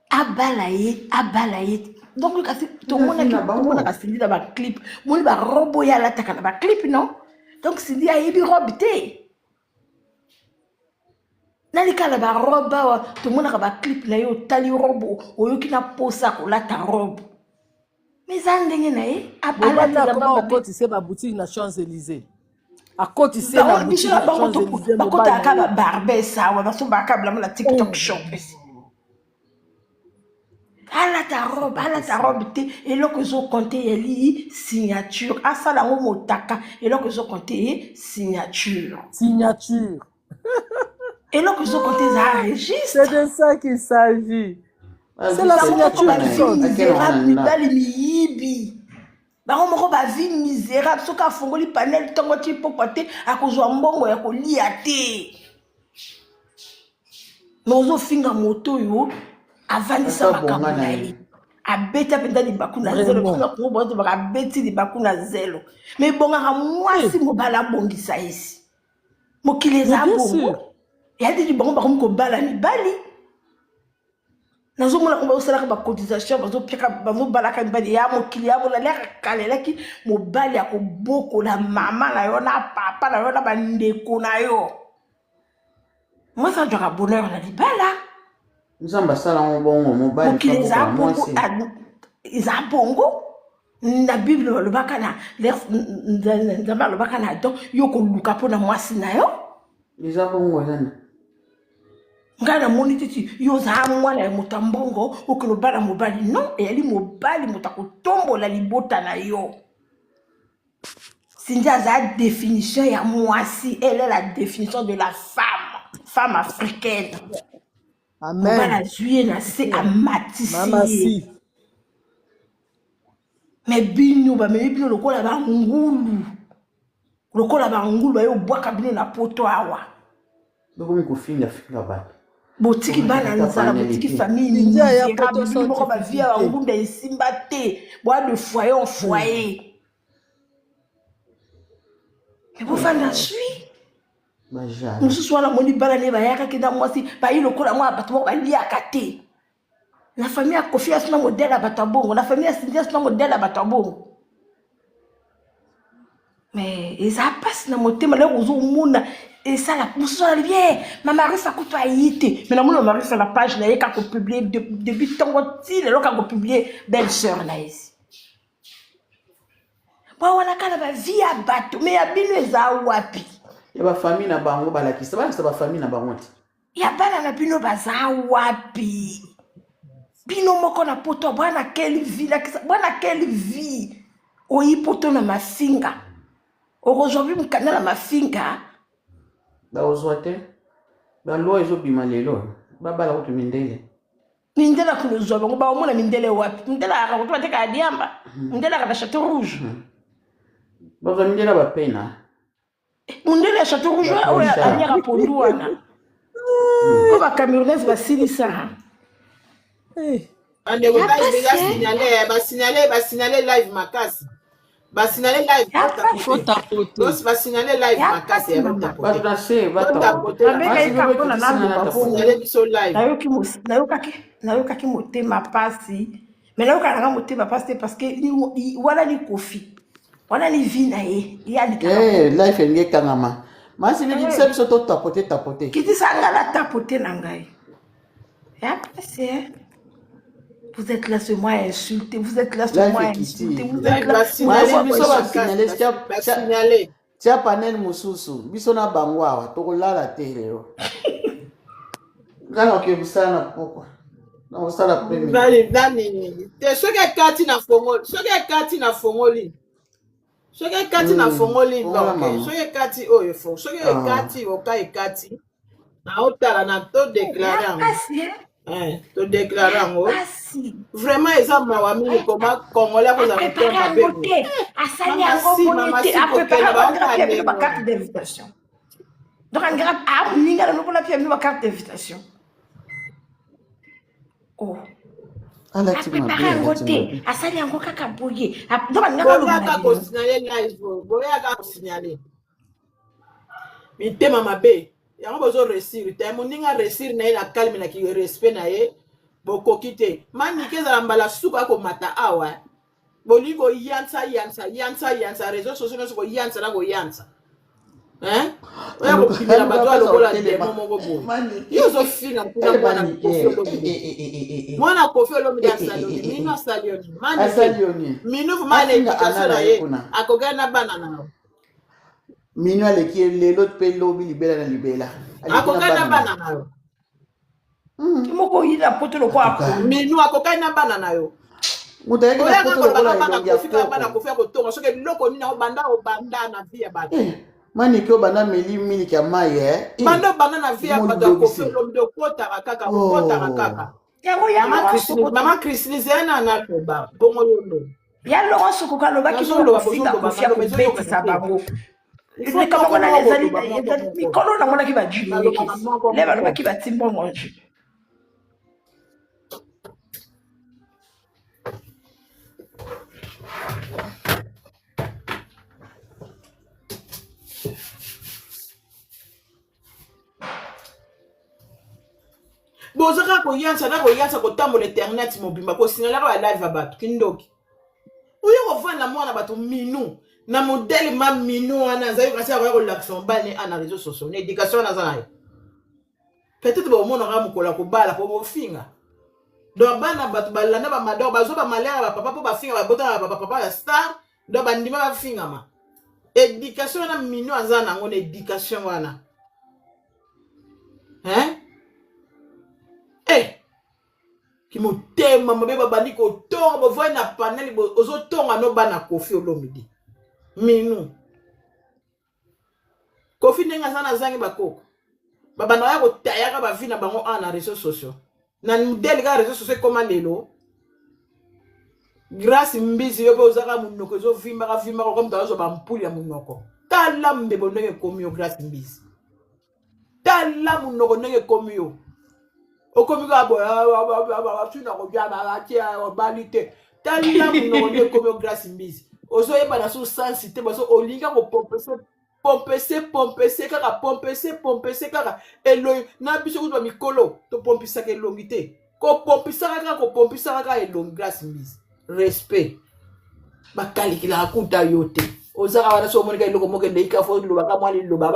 abala ye donc kasi tomonaka Cindy na baclip moni barobe oyo alataka na baclip non donc Cindy ayebi robe te nalikala barobe awa tomonaka baclip na ye otali robe oyoki na posa kolata robe mais eza ndenge na ye comment okotise baboutique na Champs-Élysées akotise na boutique na Champs-Élysées bakotaka babarbe sawa basobaka bilamo na TikTok shop alata robe te eloko ezokonte yeli signature asala yango motaka eloko ezokonte ye signature eloko ezokonte eza registre. C'est de ça qu'il s'agit. C'est la signature qui sonne. mibali miyibi bango moko bavi misérable soki afongoli panel ntongo ti pokwa te akozwa mbongo ya kolia te me ozofinga moto oyo avandisa makambo na ye abeti apenda libaku na zelo mpona kongo bato bakabeti libaku na zelo me bongaka mwasi mobala abongisa esi mokili eza bongo eyadi libongo bakomi kobala mibali nazomona komba osalaka bacotisation bazobalaka mibali ya mokili ya bolalaka kalelaki mobali ya kobokola mama na yo na papa na yo na bandeko na yo mwasi ajwaka bonheur na libala nzambe asala bongo mobali mokili eza bongo na bible balobaka na nzambe alobaka na Adam yo koluka mpona mwasi na yo eza bongo ezana ngai namoni titi yo oza mwana ya moto ya mbongo okoloba na mobali non eyali mobali moto akotombola libota na yo Cindy aza définition ya mwasi elle est la définition de la femme africaine. Amen. Mobala zuye na se amatisi mais bino bamemi bino lokola bangulu bayo obwaka bino na poto awa bokomi kofinga bato botiki bana nzala botiki famille moko bavia bangunda esimba te boa de foyer en foyer mais bofanda sui mosusu wana moni bana ne bayakaki na mwasi bayi lokola mwa bato moko baliaka te la famille a Kofi asuna modèle à Batabongo, la famille a Cindy asuna modèle à Batabongo. Mais ça passe dans mon thème, là où on et ça la pousse bien. Ma mari ça coûte à yité. Mais la mon mari sur la page là, il a publié depuis tant que là quand publié belle sœur là ici. Bon on a quand même vie à bateau, mais ya bino za wapi. Ya ba famille na bango balakisa, ba sa ba famille na bango ti. Ya bana na bino baza wapi. Bino moko na poto bwana quelle vie oyi poto na mafinga aujourd'hui mukana na mafinga ba ozwate ba lo ezo bima lelo ba bala ko mindele kuno bango ba omona mindele wapi mindele aka ko teka adiamba mindele aka Château Rouge ba za mindele ba pena mindele ya Château Rouge oya aniaka pondu wana ko ba Camerounaise ba silisa ande ko ba signaler live makasi ba signaler live faut tapoter ba signaler live makasi ba tapoter ba signaler biso live nayoka ki motema pasi mais nayoka nanga motema pasi parce que wala ni Kofi wala ni vie na ye ya life ngé kangama masi ni dit biso to tapoter kiti sanga la tapoter na ngai ya pasi. Vous êtes là sur moi à insulter, vous êtes là sur moi à insulter, vous êtes là sur moi à signaler. Tia panel mususu, biso na bangwa tokolala te lelo. Ngalo ke bisana poko. Na usala premier. Nani te soke kati na fongoli, soke kati na fongoli. Soke kati na fongoli donc, soke kati oyo fo, soke kati okai kati. Na otala na to déclarer. To déclarer ngo vraiment exemple wa mimi comme congolais ko za mtemba bebo asali yango préparer ma carte d'invitation donc en grave a ninga no kona pia ma carte d'invitation oh ala ti préparer asali yango kaka boye donc ngaka ko signaler live boya ka signaler mitema mabe yango bozo réussir te moninga réussir na ina calme na ki respect na ye bokoki te manike ezala mbala suka akomata awa bolingi koyansa réseaux sociaux nyonso koyansa na koyansa oya kopimela bato alokola demo moko boye yo ozofinga mpuna mwana Koffi Olomide asalioni mino asalioni manike minu vuma na éducation na ye akokaki na bana na yo minu aleki lelo mpe lobi libela na libela akokaki na bana na yo moko yila poto lokwa minu akokaki na bana na yo oyaka koloba bana Koffi kaka bana Koffi akotonga soki eloko nini obanda na vie ya bato maniki obanda meli miliki ya mai banda obanda na vie ya bato ya Koffi Olomide okotaka kaka mama Christine zena na loba bongo yolo ya longo suku kalobaki bofinga Koffi akobetisa bango likambo wana ezali mikolo namonaki bajuli yekisi le balobaki batimbongo nje bozaka koyansa kotambola internet mobimba kosingalaka balive ya bato kindoki oyo kovanda mwana bato minu na modele ma minu wana azali kasi akoya kolakisa mobali ana réseaux sociaux na éducation wana aza na ye peut-être bomonaka mokola kobala po bofinga donc bana bato balanda bamador bazwa bamalere ya bapapa mpo bafinga babotana bapapa ya star donc bandima bafingama éducation wana minu aza nango na éducation wana kimotema mabe babandi kotonga bovoi na paneli ozotonga no bana Koffi Olomide minu Koffi ndenge aza na zangi bakoko babanda baya kotayaka bavi na bango na réseaux sociaux na modele kaka réseaux sociaux ekoma lelo grâce mbisi yo mpe ozaka monoko ezovimbaka kwa moto azozwa bampuli ya monoko tala mbebo ndenge ekomi yo grâce mbisi tala monoko ndenge ekomi yo okomi ka boya tuna kobya batia obali te tala monoko ndenge ekomi yo grâce mbisi ozoyeba na so sensité baso olinga pompese kaka elongi na biso kutu bamikolo topompisaka elongi te kopompisaka kaka elongi grâce mbisi respect bakalikilaka kuta yo te ozaka wana so omonika eloko moko endeika fo lobaka mwa liloba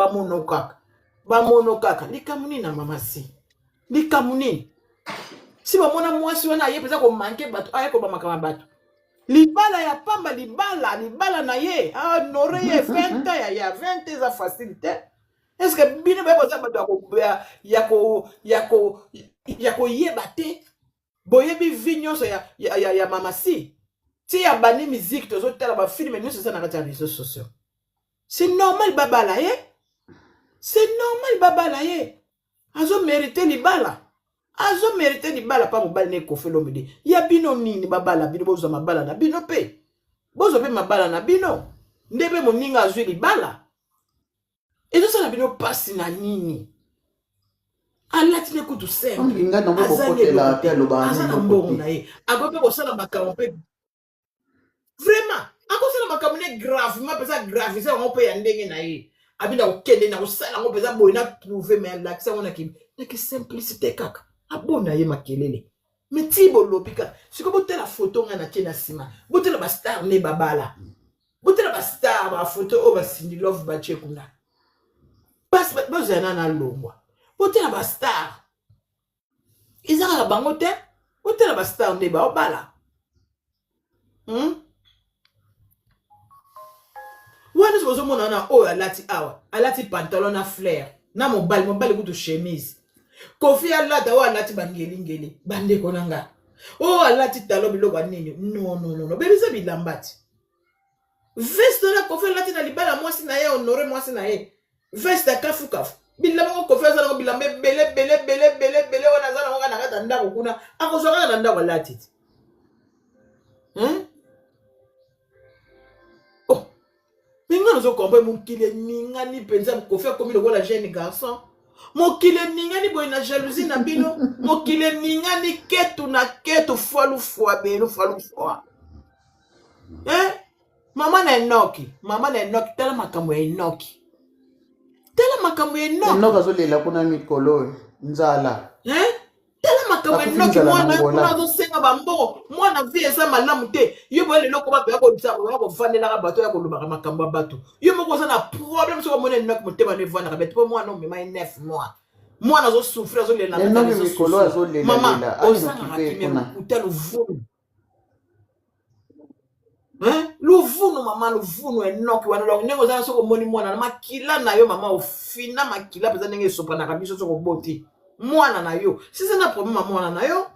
bamono kaka likambo nini na mama si likambo nini si bamona mwasi wana aye mpenza komanke bato aye kobamakama bato libala ya pamba libala na ye honore ye 20 ya 20 eza facilité est-ce que bino bayekoza bato ya koyeba te boyebi vi nyonso ya mama si ti ya bani musique tozotala bafilme nyonso eza na kati ya réseaux sociaux c'est normal babala ye azomérite libala pa mobali ne Koffi Olomide ya bino nini babala bino bozwa mabala na bino pe bozwa pe mabala na bino nde pe moninga azwi libala ezosala bino pasi na nini alati ne kutu semble aza na mbongo na ye akope kosala makambo mpe vraiment akosala makambo ne gravement mpenza gravise yango mpe ya ndenge na ye abinda kokende na kosala yango mpenza boye na trouve me alakisa yango naki simplicité kaka abona ye makelele me ti bolobi kaka siko botela foto nga na tie na nsima botela bastar ne babala botela bastar bafoto oyo basindi love batie kuna bozala na longwa botela bastar eza kaka bango te botela bastar nde baobala wana soki ozomona wana oyo alati awa alati pantalon na flair na mobali kutu chemise Koffi alata oyo alati bangelingeli bandeko na nga oyo alati talo biloko nini no bebisa bilamba ti veste na Koffi alati na libala mwasi na ye honore mwasi na ye veste ya kafukafu bilamba ngo Koffi aza nango bilamba ebele wana aza nango na kati ya ndako kuna akozwa kaka na ndako alati ti minga nozokompe mokili eningani mpenza Koffi akomi lokola jeune garçon mokili eningani boye na jalousie na bino mokili eningani ketu na ketu falu fwa beno falu fwa mama na Enoki tala makambo ya Enoki azolela kuna mikolo nzala tala makambo enoki mwana kuna azosenga bambongo mwana vie eza malamu te yo boye lelo koba ya kovandelaka bato ya kolobaka makambo ya bato yo moko oza na problème soki omona enoki motema nevandaka bete mpo mwana omema 9 mois mwana azosouffrir azolela mama ozangaka kimia uta luvunu luvunu mama luvunu enoki wana longo ndenge ozana soki omoni mwana na makila na yo mama ofina makila mpenza ndenge esopanaka biso soki oboti mwana na yo sisa na problème mwana na yo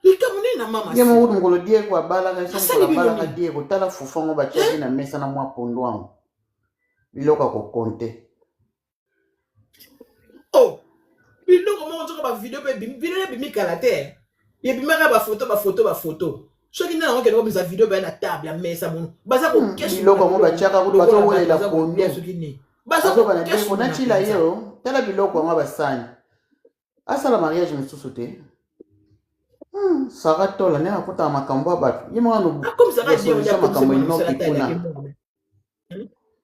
likambo nini na mama ye moko mokolo die ko abalaka sonkola balaka die kotala fufango batiaki na mesa na mwa pondo ango biloko akokonte biloko moko nzoka bavideo mpe video ebimikala te ebimaka bafoto soki nde nango kende komisa video baya na table ya mesa mono baza biloko yango batiaka kutu bazowelela pondo bazobana de onatila yo tala biloko yango basani asala mariage mosusu te sara tola ndenge akotaka makambo ya bato ye mokanosolisa makambo enoki kuna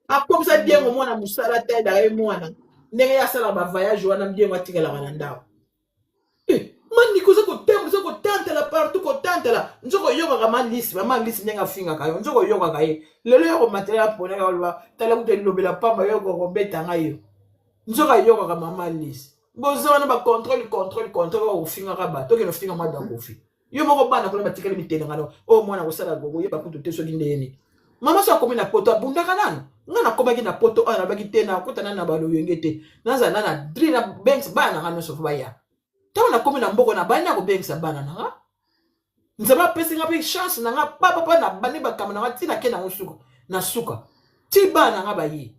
akomisa biengo mwana mosala te daka ye mwana ndenge ye asala bavoyage wana biengo atikalaka na ndako maniko oza kotantela partout kotantela nzoko oyokaka mamalisi ndenge afingaka yo nzoko oyokaka ye lelo yo komatela ya ponaka oloba tala kuta elobela pamba yo kokobetanga yo nzoko ayokaka mamalisi boza wana bacontrole okofingaka bato okende ofinga mwa dakofi yo moko bana kuna batikali mitenengana o mwana kosala koyeba kutu te soki ndeni mama so akomi na poto abundaka nano nga nakomaki na poto oyo nabaki te nakotana na baloyenge te nazala na dri na banks bana nanga nyonso fo baya ntango nakomi na mboko na bani akobengisa bana nanga nzambe apesinga mpe chance nanga papapa na bani bakama nanga ntina ke nango na suka ti bana nanga baye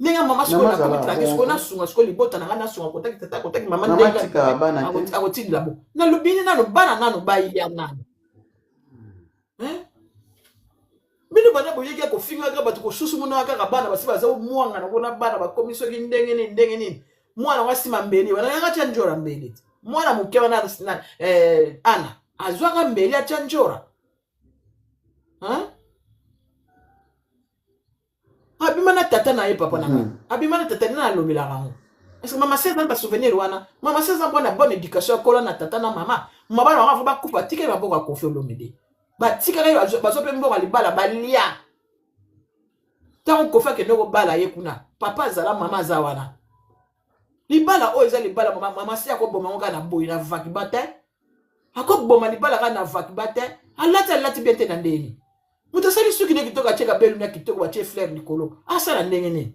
ndenge mama sikoyo nakomitrake sikoyo nasunga sikoyo libota nanga nasunga kotaki tata kotaki mama ndenge akotilila bo nalobini nano bana nano baya nano bino bana boyeki akofingaka bato kosusu mona kaka bana basi baza omwanga nakona bana bakomi soki ndenge nini mwana wasima mbeli wana yanga cha njora mbeli mwana moke wana ana azwaka mbeli acha njora abimana tata na ye papa nanga abimana tata na alobela rango est-ce que mama 16 ans ba souvenir wana mama 16 ans bona bonne éducation kola na tata na mama mabana wanga ba kupa tika ba boka kofi olomede ba tika ka bazo pe mboka libala balia tango kofa ke ndoko bala ye kuna papa zala mama za wana libala o eza libala mama si akoboma ngoka na boyi na vaki bate akoboma libala ka na vaki bate alati bien te na ndeni muto sali suki ne kitoka cheka belu na kitoko bache fleur likolo asala ndenge ne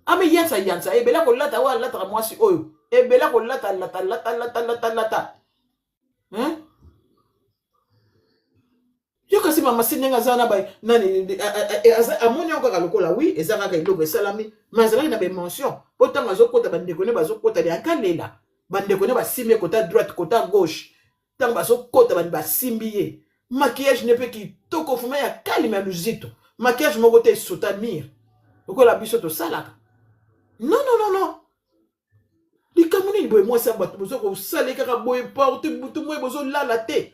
ame yansa ebela ko lata wa lata mwasi oyo ebela ko lata yo kasi mama sinenga zana bay nani amoni encore lokola oui ezaka ka iloko esalami mazalaki na mention autant bazokota bandeko ne bazokota ya kalela bandeko ne basimbi kota droite kota gauche tant bazokota bandi basimbi ye maquillage ne pe ki toko fuma ya kalima ya luzito maquillage moko te sota mire lokola biso to salaka non likambo nini boye mwasi ya bato bozoko osale kaka boye porte butu moye bozolala te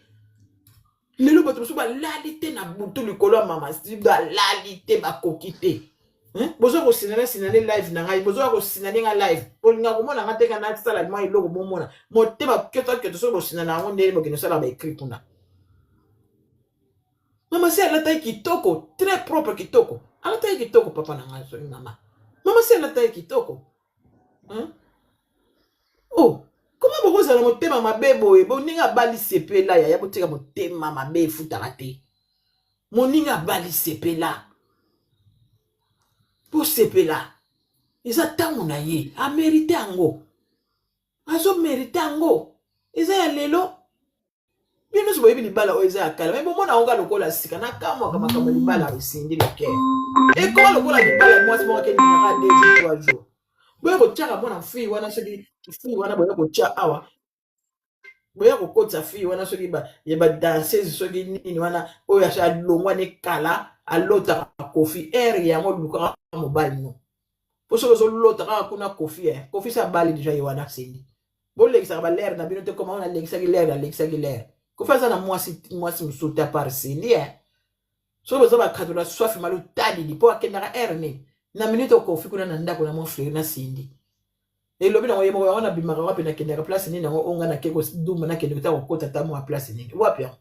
lelo bato mosusu balali te na butu likolo ya mama balali te bakoki te bozoka kosinane live na ngai bozoka kosinane nga live olinga komona nga teka nasala mwa eloko bomona motema keto soki bosinana yango ndeni bokende osala baekri kuna mama si alatai kitoko très propre kitoko alatai kitoko papa na ngai soki mama si alatai kitoko comment bokozala motema mabe boye boninga abali sepela ya botika motema mabe efutaka te moninga abali sepela po sepela eza ntango na ye amerite yango azomerite yango eza ya lelo bino nyonso boyebi libala oyo eza ya kala me bomona yango lokola sika nakamwaka makambo libala esindi leke ekoma lokola libala mwasi moko akelingaka 2 jours 3 jours boye kotiaka mwana fille wana soki fille wana boye kotia awa boye kokotisa fille wana soki badanseuse soki nini wana oyo alongwa ne kala alotaka kofi ere yango lukaka mobali no po soki ozolotaka kuna kofi sa bali deja ye wana sendi bolekisaka balere na bino te koma wana alekisaki lere kofi aza na mwasi mosusu te apart sendi soki boza bakatola swafi malutadidi mpo akendaka ere nini na minute okofi kuna na ndako na mwa fleur na sendi Et lobi na yemo wana bimaka wapi na kende ka place ni na onga na keko duma na kende ta kokota ta mo a place ni wapi ya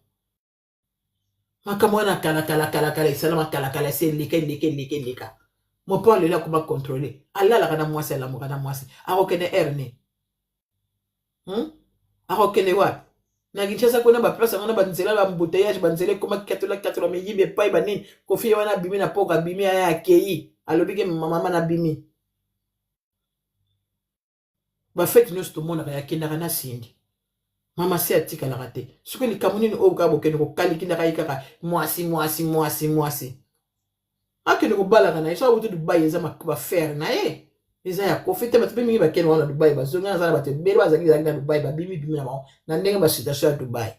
makamwana kala isala kala se lika mo pa le la kuma contrôler alla la kana mwasi la mo kana mwasi akokene erne akokene wapi na Kinshasa kuna ba place ngana ba nzela ba embouteillage ba nzela kuma 4 mais yibe pa ba nini kofi wana bimi na poka bimi ya akei alobi ke mama na bimi ba fête nous tout monde ya kenda kana sindi mama si atika la raté ce que les kamunini o ka bokene ko kali kinda kai kaka mwasi akene ko bala kana isa wutu Dubai eza ba faire na eza ya kofite ba bimi ba kene wana Dubai ba zonga za ba te belo ba zaki na Dubai ba bimi na ba na ndenge ba situation ya Dubai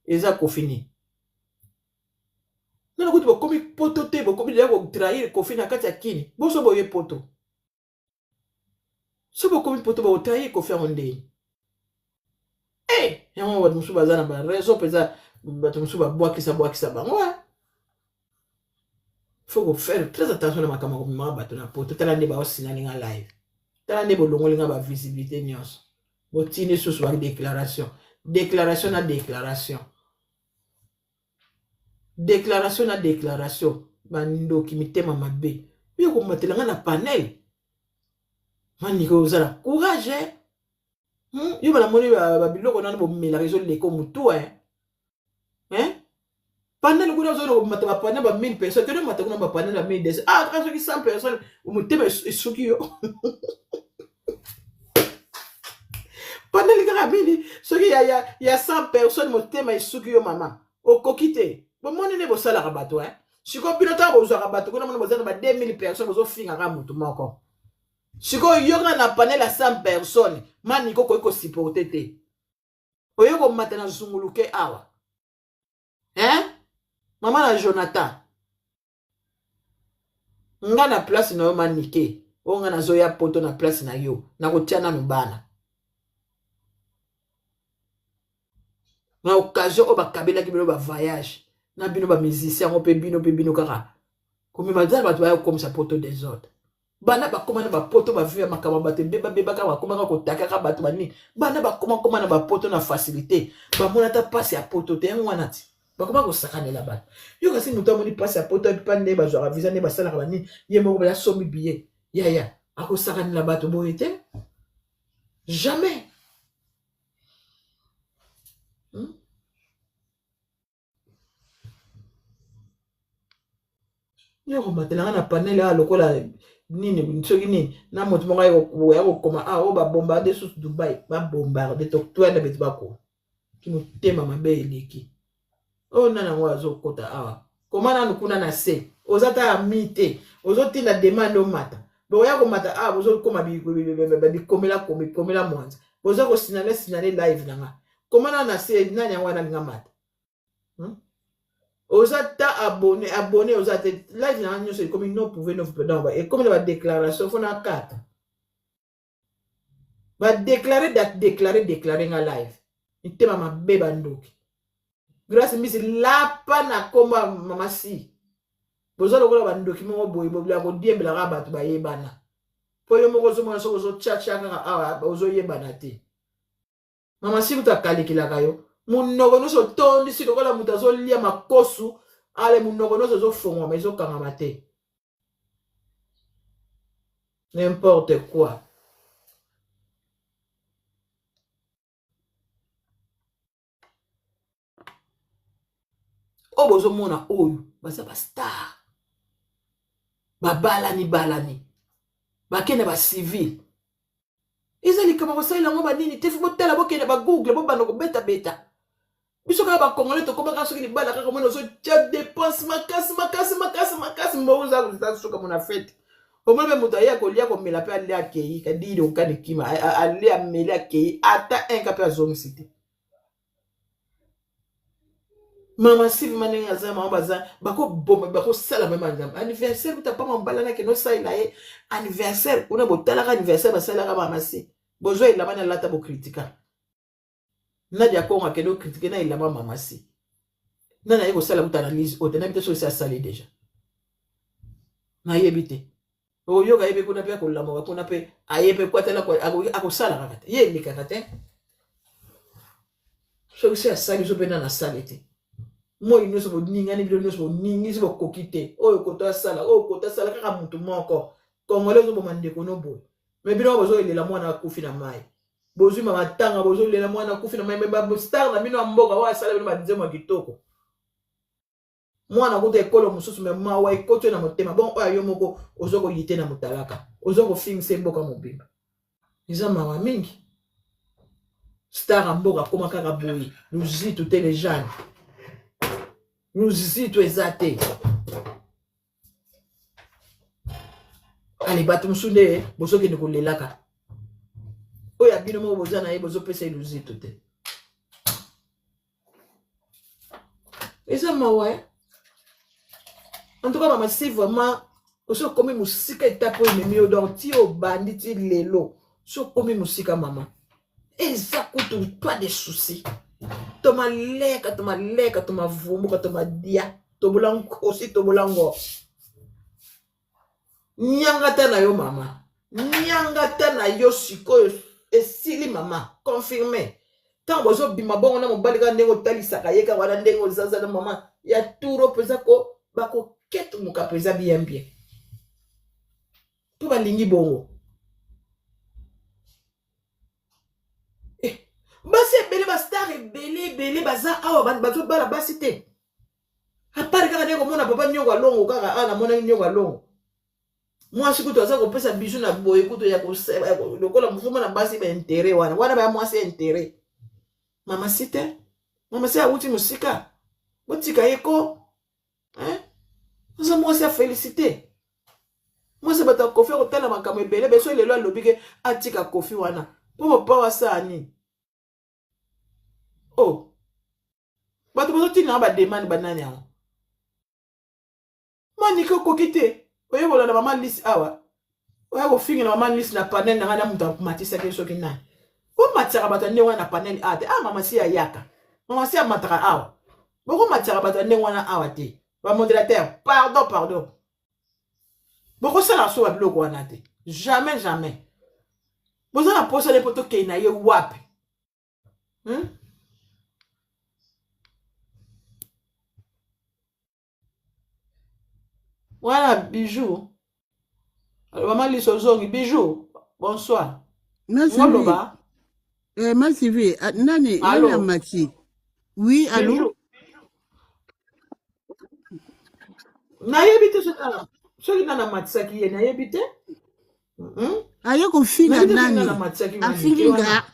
eza kofini nana kuti ba komi poto te ba komi ya ko trahir kofina kati ya kini boso boye poto so ba komi poto ba trahir kofi onde yango watu musuba zana ba reso peza watu musuba bwakisa bango faut faire très attention na makama ko mama bato na poto tala nde ba osina ninga live tala nde bolongo linga ba visibilité nyos botine susu ba déclaration na déclaration bando kimitema mabe yo ko matelanga na panel mani ko zala courage yo bala moni ba biloko na bo mela réseau le ko mutu panel kuna zo mata ba panel ba 1000 personnes que mata kuna ba panel ba 1000 quand ce qui 100 personnes mutema isuki yo panel ka bini ce qui ya 100 personnes mutema isuki yo mama okokite bo moni ne bo sala ka bato siko pilota bo zo ka bato kuna mona bo zana ba 2000 personnes zo finga ka mutu moko siko yoga na panel à 100 personnes mani ko supporter te oyoko matana zunguluke awa mama na Jonathan nga na place na yo manike onga na zoya poto na place na yo na kotiana mbana na occasion o bakabela ki bino ba voyage na bino ba musicien o pe bino kaka komi bazala bato ba comme ça poto des autres bana bakoma na bapoto ba via makama bato beba ka bakoma ko taka bato bani bana bakoma na bapoto na facilité ba mona ta passe ya poto te ngwana ti bakoma ko sakane la bato yo kasi muto moni passe ya poto pa ne ba zo avisa ne ba sala ka bani ye mo ba somi billet ya ako sakane la bato boyete jamais yo ko matela na panel a lokola nini soki nini na moto moko ya kokoma o ba bombarder sous Dubai ba bombarder to twende beti bako kimutema mabe eleki o nana wazo kota awa komana nukuna na se ozata ya mite ozotinda demande o mata bo ya ko mata bozo koma bi komela mwanza bozo ko sinale live nanga komana na se nani wana nga mata ozata abonné ozata live na nyo c'est comme non pouvez nous perdre et comme la déclaration faut na carte ba déclarer nga live itema mabeba ndoki grâce misi lapa na komba mama si bozo lokola ba ndoki mo boy bobla ko diembela ka bato ba yebana po yo moko zo mwana so zo chacha ka ozo yebana te mama si utakalikila kayo munoko no so tondi si lokola mutazo lia makosu ale munoko no so fongwa mais zo kanga mate n'importe quoi o bozo mona oyo baza ba star balani bakene ba civil ezali kama kosaila ngo banini te fu botala bokene ba google bo bano ko beta biso ka ba congolais to komaka soki ni bala kaka mona so tia dépense makasi mboza ko soka mona fête o mwe muta ya ko lia ko mela pe alia kei ka didi o kane kima alia mela kei ata un ka pe azongi cité mama sivi manenga za mama baza bako bomba bako sala même ngam anniversaire uta pa mambala na ke no saila e anniversaire una botala ka anniversaire basala ka mama si bozo ila bana lata bo critica Nadia Konga que nous critiquons il a maman si. Nana yego sala muta analyse o tena bité so sa salé déjà. Na yebité. oyo ga yebe kuna pe ko lamo kuna pe ayebe kwatela ko akosala kaka te ye likaka te so se asali so pena na salete moi nyonso boningani bilo nyonso boningisi bokoki te oyo kota sala kaka mutu moko congolais zo bomandeko no boy me bino bozo elela mwana akufi na mai bozwi mama tanga bozo elela mwana akufi na mai me ba star na bino mboka wa sala bino badizemo kitoko mwana kuta ekolo mususu me mawa ekoto na motema bon oyo yo moko ozoko yite na mutalaka ozoko fingse mboka mobimba iza mawa mingi star mboka koma kaka boyi luzitu te les jeunes luzitu ezate ali batu musunde bosoki ndiko lelaka oyo abino mo bozana ye bozo pesa luzitu te iza mawa en tout cas, maman, c'est vraiment, aussi comme musique est tapé, mais mieux dans tio bandit lelo, so comme musique maman. Et ça coûte pas de soucis. Toma leka, toma vumbu, toma dia, tobulango aussi tobulango. Nyangata na yo maman, nyangata na yo siko esili maman, confirmé. Tant bozo bima bon na mobaliga ndengo tali sakayeka wala ndengo zaza na maman, ya turo pesa ko bako ketu muka pesa bien. Tout va lingi bongo. Basi bele bastar bele baza awa bazo bala basi te. Apari kaka ndeko mona papa nyongo alongo kaka ana mona nyongo alongo. Moi sikuto aza ko pesa bijou na boye kuto ya ko lokola mufuma na basi ba intérêt wana ba moi c'est intérêt. Mama site. Mama c'est awuti musika. Botika yeko. Hein? Moi, c'est à féliciter. Moi, c'est à Kofi au tala makamo ebele beso lelo alobike atika Kofi wana. Pour pas wa sani. Oh. Bato bozo tina ba demande banani ya. Mani ko kokite. Oye bola na mama list awa. Oye go fingi na mama list na panel na ngana muta matisa ke soki na. Ko matira bato ne wana panel ate. Ah mama si ayaka. Mama si amataka awa. Boko matira bato ne wana awa te. Va modérateur, pardon. Beaucoup ça la soie bloc wana te. Jamais. Vous en posé les poteaux qui na ye wap. Voilà, bijou. Alors maman li sozongi bijou. Bonsoir. Merci. Merci. Nani, allô. Mati. Oui, allô. Bijou. Na yebite soki nana matisaki ye na yebite aye kofinga nani afinga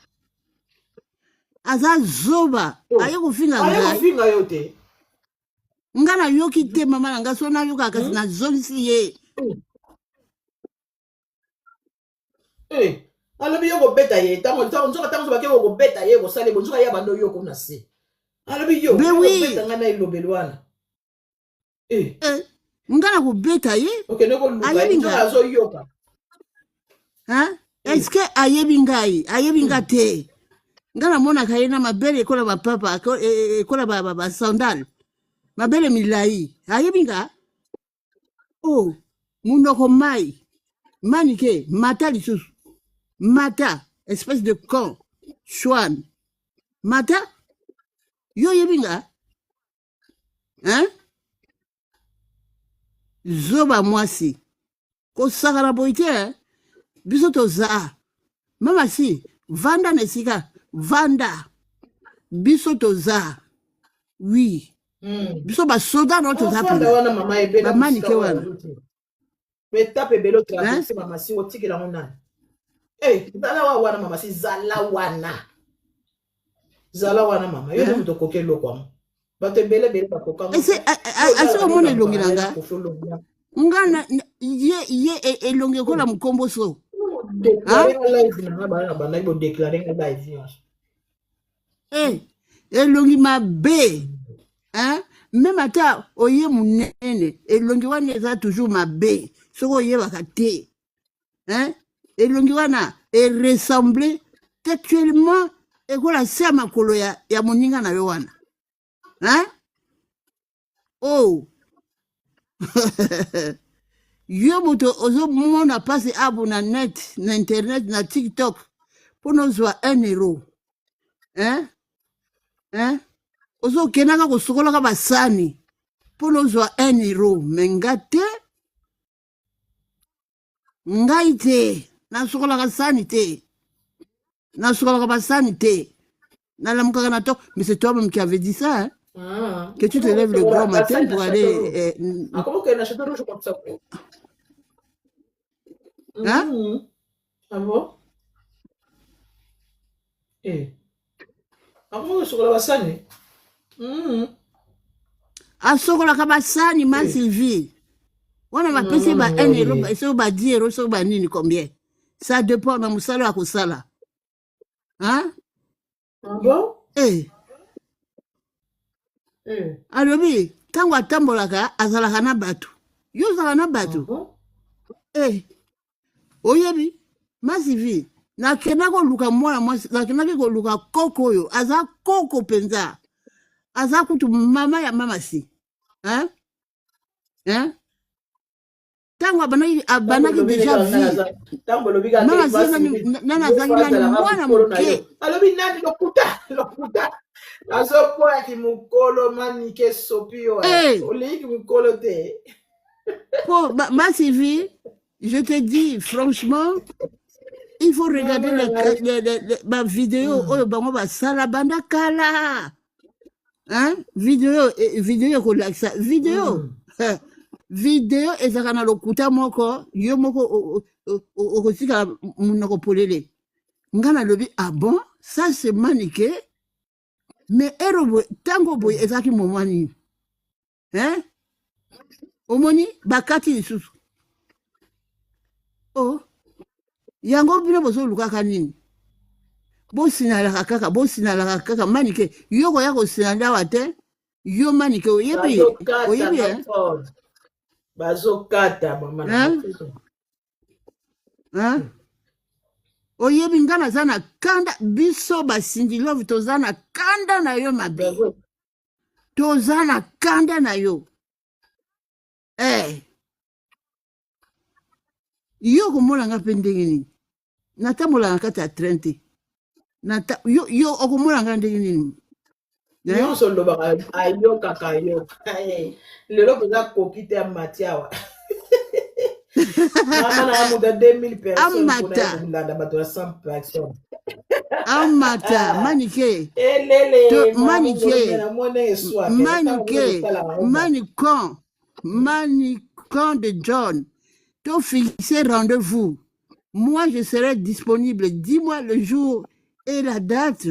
aza zoba aye kofinga yo te nga na yoki te mama na nga so na yoka kasi na zongisi ye alobi yo kobeta ye nzoka bake kobeta ye kosala bonzoka ya bando yo kuna se alobi yo kobeta nga na elobeli wana ngana kobeta ye est-ce que ayebi nga te ngana monaka ye na mabele ekola bapapa ekola basandale mabele milai ayebi nga munoko mai manike mata lisusu mata espèce de con chouane mata yo yebi nga zoba mwasi kosakana boyi te biso toza mama si vanda na esika vanda biso toza oui biso basoda no toza bamanike wana etape ebele otraverse mama si otikela ngo nani zala wana mama si zala wana mama yo nde moto okoki eloko yango bato ebele asi omona elongi na nga ye elongi ekola mokombo so elongi mabe meme ata oye monene elongi wana eza toujours mabe soki oyebaka te elongi wana eressemble textuellement ekola se ya makolo ya moninga na yo wana yo moto ozomona pasi abu na net na internet na TikTok mpo nozwa 1 euro ozokendaka kosokolaka basani mpo nozwa 1 euro me nga te ngai te nasokolaka sani te nasokolaka basani te nalamukaka na to mais c'est toi-même qui avait dit ça hein? Que tu te lèves le grand matin pour aller comment que na château rouge comme ça hein? Ah bon? Comment que sokola basani? asokolaka basani ma Sylvie wana bapesi ba 1 euro so ba 10 euro so ba nini combien ça dépend na musala akosala hein? Ah bon? alobi ntango atambolaka azalaka na bato yo ozalaka na bato oyebi ma Sylvie nakenda koluka mwana mwasi nakendaki koluka koko oyo aza koko mpenza aza kutu mama ya mama si hein? Tango abanaki deja vie mama si nana azalaki nani mwana moke alobi nani lokuta azopoyaki mokolo manike sopi yo oleyiki mokolo te po ma Sylvie je te dis franchement il faut regarder ma vidéo oyo bango basala banda kala hein? Vidéo ekolakisa video ezalaka na lokuta moko yo moko okotika munoko polele nga nalobi ah bon ça c'est maniqué mais ero tango boye ezalaki momwa nini hein? omoni bakati lisusu yango bino bozolukaka nini bosinalaka kaka manike yo koya kosinala awa te yo manike oyebi bazokata mama oyebi nga naza na kanda biso basindi love toza na kanda na yo mabe toza na kanda na yo yo komolanga mpe ndenge nini natambolanga kati ya train te yo okomolanga ndenge nini nyonso lobaka ayokaka yoka lelo koza koki te ya matiawa mama na muda 2000 personnes kolanda bato ya 100 personnes amata manike manicon de John to fixer rendez-vous moi je serai disponible dis-moi le jour et la date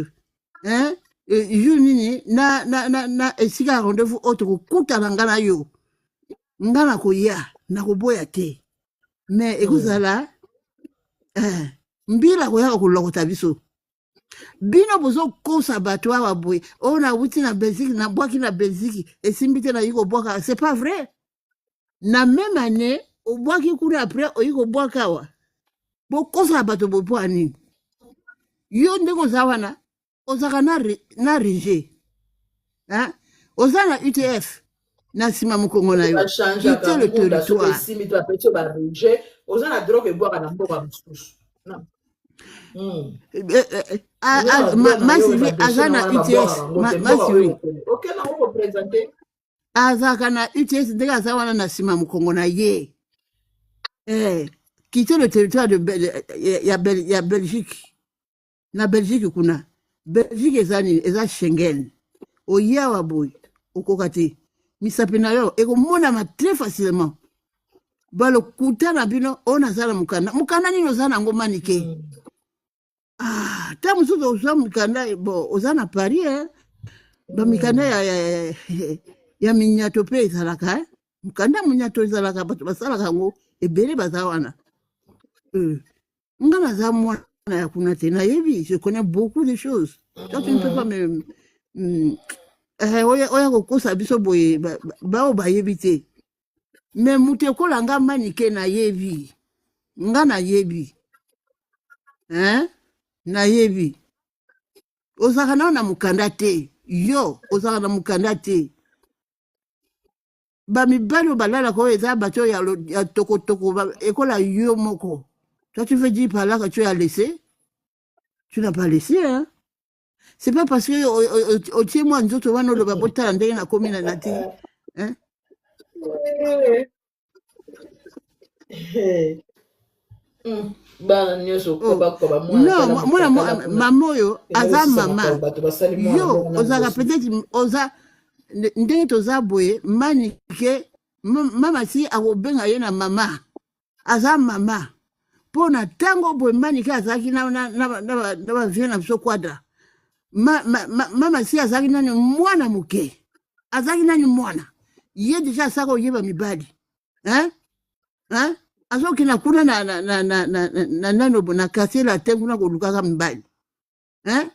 hein? Jour nini na esika rendez-vous oto kokutana nga na yo nga na koya na koboya te mais ekozala mbila koyaka kolokota biso bino bozokosa bato awa boye oyo nawuti na Belgique nabwaki na Belgique esimbi te nayi kobwaka c'est pas vrai na même année obwaki kuna après oyi kobwaka awa bokosa bato boye mpo anini yo ndenge oza wana ozaka na rege oza na UTF na nsima mokongo na yo quitte le territoire oza na drogue ebwaka na mboka mosusu masivi aza na UTS masivi azalaka na UTS ndenge aza wana na nsima mokongo na ye quitte le territoire ya Belgique na Belgique kuna Belgique eza nini eza Schengen oyawa boye okoka te misapi na yo ekomonama très facilement balokuta na bino oyo nazala mokanda nini oza nango manike ta mosusu ozwa mokanda bon oza na Paris bamikanda ya minyato mpe ezalaka mokanda minyato ezalaka bato basalaka yango ebele baza wana nga naza mwana ya kuna te nayebi je connais beaucoup de choses toi tu ne peux pas me oya kokosa biso boye bao bayebi te me mutu ekola nga manike nayebi nga nayebi nayebi ozalaka nao na mokanda te yo ozalaka na mokanda te Bamibali oyo balala ko eza bato ya tokotoko ekola yo moko. Toi tu veux dire par là que tu as laissé? Tu n'as pas laissé, hein? C'est pas parce que au tient moi nous autres on le babota ndenge na komi na nati. Hein? Non, moi maman yo aza mama. Yo oza peut-être oza ndenge toza boye manike mama si akobenga ye na mama. Aza mama. Pona tango boye manike azaki na vie na biso quadra. Mama si azaki nani mwana muke. Azaki nani mwana. Ye deja sako yeba mibali. Hein? Hein? Azo kina kuna na nanobo na kase la tengu na kolukaka mibali. Hein?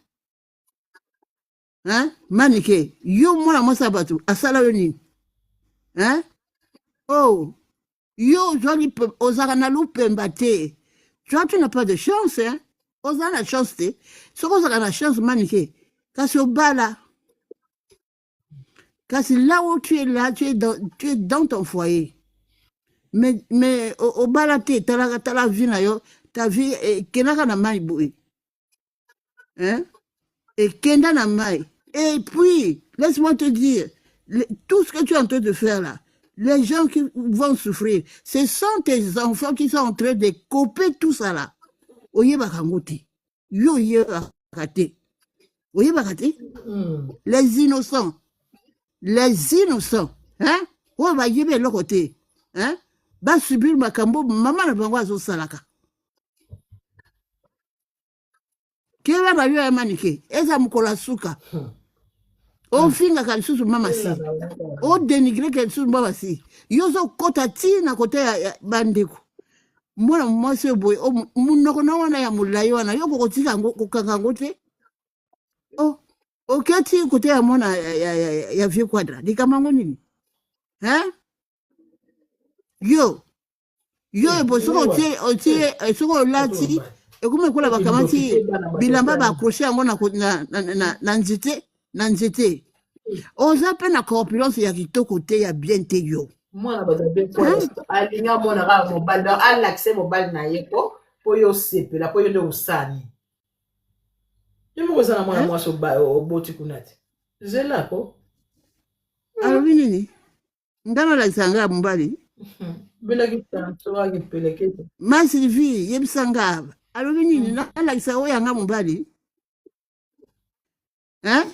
Hein? Manike, yo mwana mwasa batu, asala yo nini? Hein? Oh, yo joli ozaka na lupemba te. Toi, tu n'as pas de chance, hein? Oza la chance te. Soko ozaka na chance manike. Kasi obala. Kasi là où tu es là, tu es dans ton foyer. Mais au balate, t'as la vie na yo, ta vie, kenaka na mai boui. Hein? Et kenda na mai. Et puis, laisse-moi te dire, tout ce que tu es en train de faire là, les gens qui vont souffrir, ce sont tes enfants qui sont en train de couper tout ça là. Oye bakangoti. Yo ye bakate. Oye bakate? Les innocents. Les innocents. Hein? Ou va yebe l'autre côté. Hein? Ba subir makambo mama na bango azo salaka. Kela ba yo manike eza mukola suka. O finga kalisusu mama si. O dénigrer kalisusu mama si. Yo zo kota ti na kote ya bandeko. Mwana mwase boy o munoko na wana ya mulayi wana yo kokotika kokanga ngote. Oh, okati kote ya mwana ya vieux quadra. Dikamango nini? Hein? Yo ebo soko otie soko lati ekume kula bakamati bilamba ba accrocher yango na nzete oza pe na corpulence ya kitoko te ya bien te yo mwana bazabe ko alinga mwana ka mobali na alaxe mobali na ye po yo sepela po yo nde usani yemo kozana mwana mwaso ba oboti kunati zela ko alobi nini ngana la sanga mbali ma Sylvie yebisanga alobi nini na alakisa oyo yanga mobali hein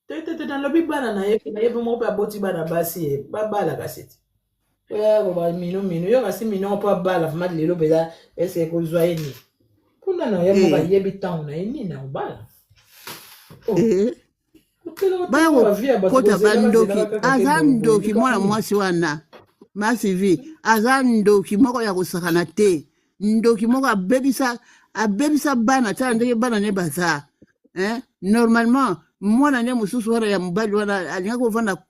tete na lobi bana na ye mo pa boti bana basi ba bala kaseti oya ko ba mino yo kasi mino pa bala fama lelo beza ese ko zwaini kuna na ye mo ba yebi tangu na ini na bala bayo kota bandoki azandoki mwana mwasi wana ma Sylvie azandoki moko ya kosakana te ndoki moko abebisa bana tala ndenge bana ne baza hein normalement mwana ne mususu wana ya mobali wana alinga kovanda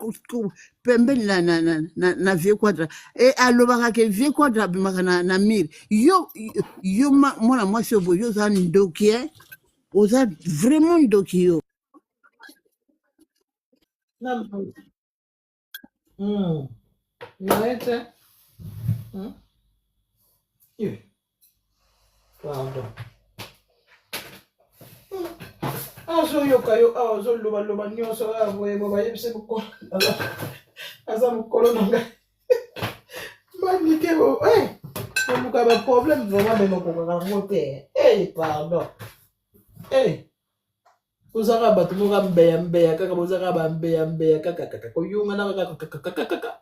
pembeni na vieux quadra et alobaka ke vieux quadra bimaka na mire yo mwana mwasi obo yo za ndoki oza vraiment ndoki yo Naete. Pardon. Azo yokayo azo loba nyonso avoye baba yebise buko. Aza mukolo nanga. Manike bo. Muka ba problème vraiment même ko ka ngote. Pardon. Uzaka batu muka mbeya kaka bozaka ba mbeya kaka ko yunga na kaka.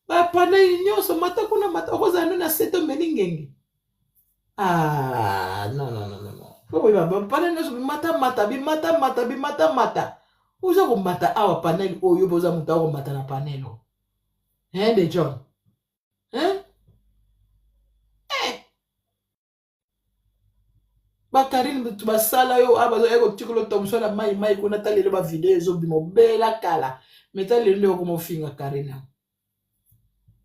Bapana nyonso mata kuna mata okozana na seto meningenge. Non. Faut bapana nyonso bimata. Uza ko mata awa panel oyo boza muta ko mata na panelo. De John. Bakarine basala yo abazo eko tikolo tomso na mai kuna talele ba video zo bimo bela kala. Metale ndio ko mofinga Karina.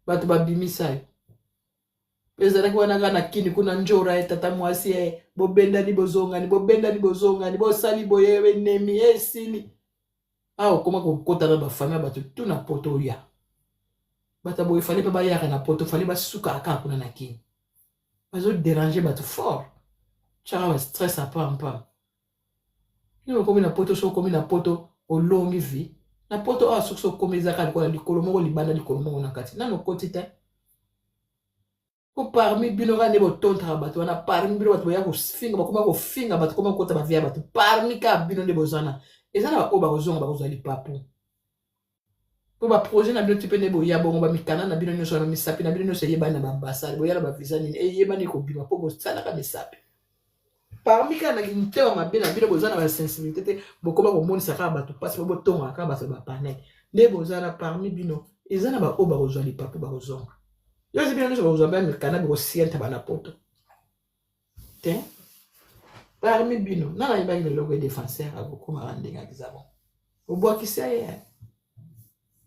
Batu babimisa yo. Ezalaki wana kana kini kuna njora tata mwasi bobenda ni bozonga ni bosali boyewe nemi esili. Koma ko kota na ba famille batu tuna poto ya. Bata boy fallait pas yaka na poto, fallait pas suka aka kuna na kin. Bazo déranger batu fort. Chara ba stress à pam pam. Yo komi na poto so komi na poto o longi vie. Na poto a so komi zaka ko likolo moko libanda likolo moko na kati. Na no kotite. Ko parmi binora ne bo tontra batu wana parmi bino batu ya ko finga bakoma ko finga batu koma kota ba via batu parmi ka bino ne bozana. Ezana ba oba kozonga ba kozali papu. Pour ba projet na bino type ne bo ya bongo ba mikana na bino nyoso na misapi na bino nyoso yeba na ba ambassade bo ya na ba visa ni yeba ni ko bima po bo sala ka misapi. Parmi ka na ngite wa mabena bino bozana ba sensibilité te bokoma ko monisa ka batu passe bo tonga ka ba se ba panel. Ne bozana parmi bino ezana ba oba kozali papu ba kozonga. Yo c'est bien nous vous avez mis canal au ciel tabana poto. Tiens. Parmi bino, na na le logo défenseur à beaucoup marandinga kizabo. Au bois qui c'est.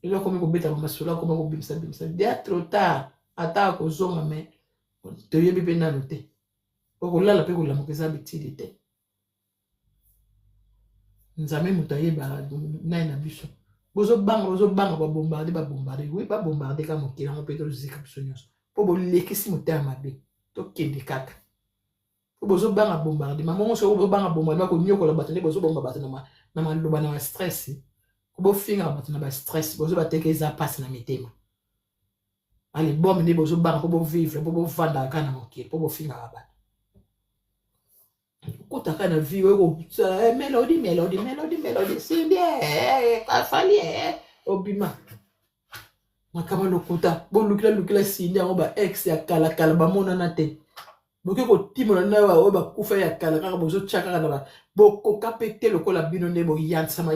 Il a comme ko beta masula comme ko bimsa. Dia trop tard. Ata ko zonga mais te yebi pe na noté. Ko la pe ko la mokeza bitilité. Nzame mutaye ba na na biso. Bozo banga ba bombarder oui ba bombarder ka mokila mo peto zika bisonyos po bo lekisi motema mabe to kende kaka po bozo banga bombarder maman so bo banga bombarder ko nyoko la batane bozo bomba batana na maloba na stress ko bo finga batana ba stress bozo batekeza passe na mitema ali bom ne bozo banga po bo vivre po bo vanda kana mokila po bo finga ba Kota kana vie ko melody c'est bien kafali obima makama lokuta bon lukila sindi ngo ba ex ya kala ba mona na te boke ko timola na wa ba kufa ya kala kaka bozo chaka na ba boko kapete lokola bino ne bo yansama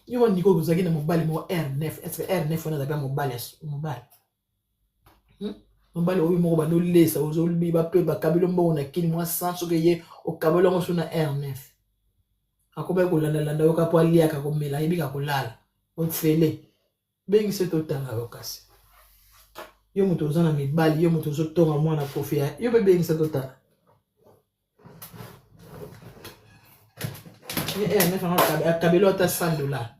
yo niko kuzaki na mobile mo R9 est-ce que R9 on a d'abord mobile Mbali obi moko ba no lesa ozolbi ba pe ba kabilo mbo na kini mwa sanso ke ye o kabilo ngo suna R9 akoba ko landa yo ka po alia ka ko mela ibi ka kolala o fele bengi se to tanga okasi yo muto zana mibali yo muto zotonga mwana kofia yo be bengi se to tanga ye R9 nga kabilo ta $100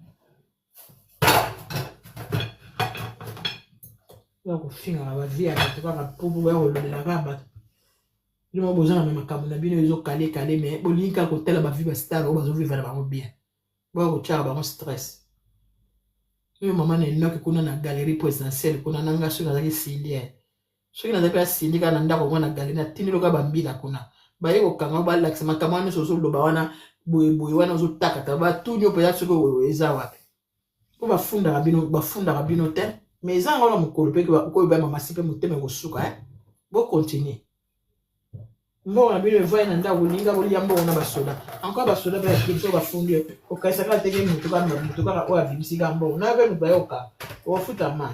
ko finga ba via ka ka popo ba ho le la raba ni mo bozana me makamu na bino ezo kale mais bolinka ko tela ba vie ba star o bazo vivre ba bien ba ko cha ba stress yo mama na inoki kuna na galerie présidentielle kuna nanga so na zaki silie so na zaki sindika na ndako kuna galerie na tinilo ka bambila kuna ba yeko kanga ba lax makamano so lo ba wana boye wana zo takata ba tunyo pe ya soko eza wapi ko ba funda rabino te mais ça on a mon colo pe ko ba mama sipe muteme ko suka bo continuer mbo na bino voye na nda wulinga bo yambo na basoda encore basoda ba kinso ba fundi o kaisa ka tege mutu ka o abimisi ga mbo na be ba yoka o futa ma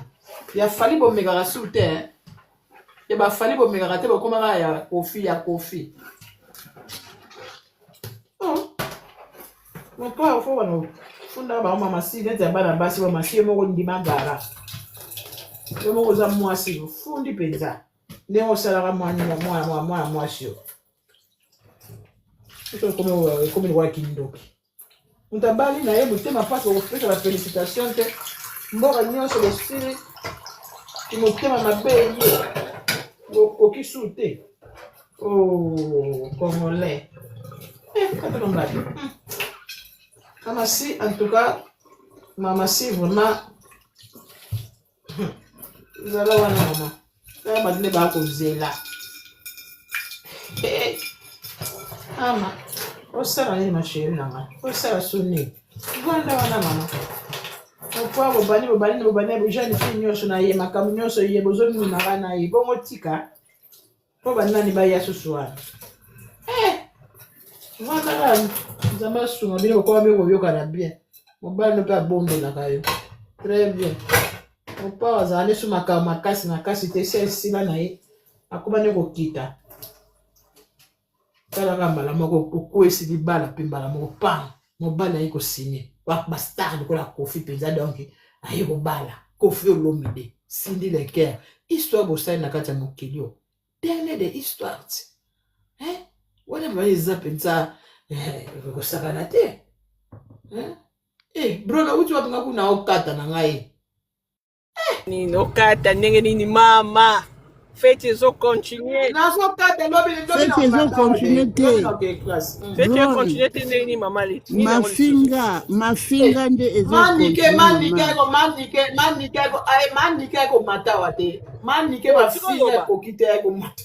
ya fali bo mega rasute e ba fali bo mega rate bo koma ya kofi oh mo pa fo wana funda ba mama si nete ba na basi ba masi mo ko ndima ngara yo moko za mwasi fundi penza ndenge osalaka mwana mwasi yo komi lokwa kindoki mutabali na ye motema mpasi okopesa ba félicitation te mboka nyonso bosili motema mabe ye okoki su te congolais katolombali mamasi en tout cas mamasi vraiment zala wana mama kaya badile ba ko zela ama osala ni masheri na ma osala soni vanda wana mama okwa bobani bo jeune fille nyonso na ye makamu nyonso ye bozomi na wana ye bongo tika po banani ba ya suswana vanda nzamba sunga bino ko be ko yoka na bien mobali no pa bombe na kayo très bien opa azali su makasi na kasi te sila na ye akobani kokita talaka mbala moko okwesi libala mpe mbala moko pan mobali aye kosigne bastar lokola kofi mpenza donc aye kobala kofi olomide sindi le cœur histoire bosali na kati ya mokili o dernier de histoire ti wana ba eza mpenza kosakana te Bro, na uti wapi ngaku na okata na ngai. Nini okata ndenge nini mama. Fete ezo continuer. Na so kata lobi Fete ezo continue te. Fete ezo continuer te ndenge nini mama le. Mafinga nde ezo Manike ko matawa te. Manike mafinga ko kite ko mata.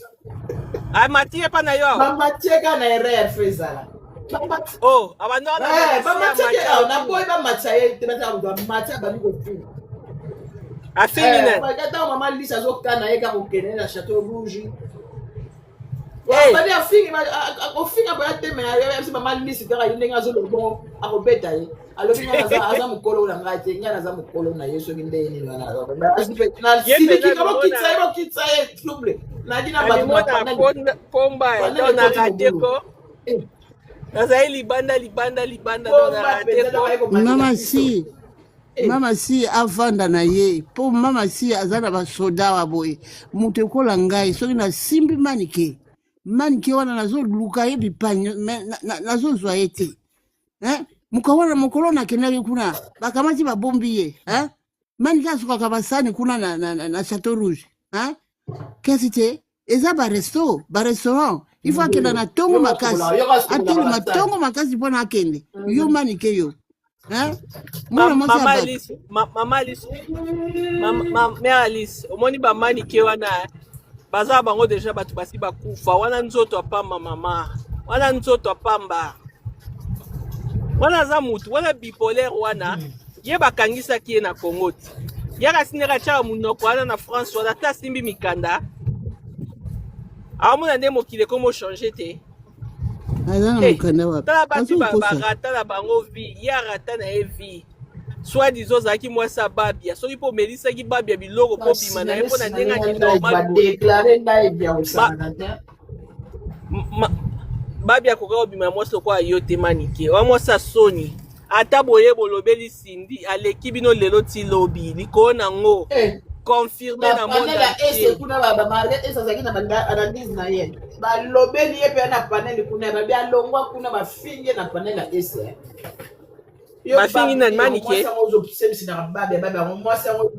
Ay matie pa na yo. Mama cheka na erreur fezala. Oh, abandona. Mama cheka na boy ba matsaye te na ba matsa ba ni ko fi. Afini ne. Bagata mama Lisa zo kana eka ko kene na Château Rouge. Bali afingi ofinga ba teme ya mama Lisa kaka yinga zo lobo akobeta ye. Alobi nga aza mukolo na ngati nga za mukolo na Yesu nginde ni na sidiki kama kitsa ye trouble na dina ba pomba na radeko naza libanda na radeko mama si avanda na ye po mama si azana ba soda wa boy mutu ekola ngai soki na simbi manike wana nazo luka ye bipanyo nazo zwa ye te mukolo na kenaki kuna bakamati babombi ye manike asukaka basani kuna na Château Rouge kesi te eza barestaurant il faut akenda na tongo makasi atelema tongo makasi mpona akende yo manike yo Mama Alice, omoni ba manike wana baza bango deja batu basi bakufa wana nzoto apamba mama wana nzoto apamba wana za mutu wana bipolaire wana ye bakangisaki ye na Congo ti yaka sineka tshaka munoko wana na France wana ta simbi mikanda amona nde mokili komo changer te. Tala bati barata na bango vie, ya rata na ye vie. Soit disons zaki moi sa babia, so ipo melisa ki babia biloko po bima na epo na ndenga ni normal. Déclarer na e bien osana. Babia ko ka bima moi so kwa yo te manike. Wa moi sa soni. Ata boye bolobeli sindi aleki bino lelo ti lobi liko na ngo. Confirmer na monde ese kuna ba market esa zaki na analyse na ye ba lobeli ye pe na panel kuna ba bia longwa kuna ba finge na panel ese ba finge na manike sa ozo semisi na ba mo sa ngo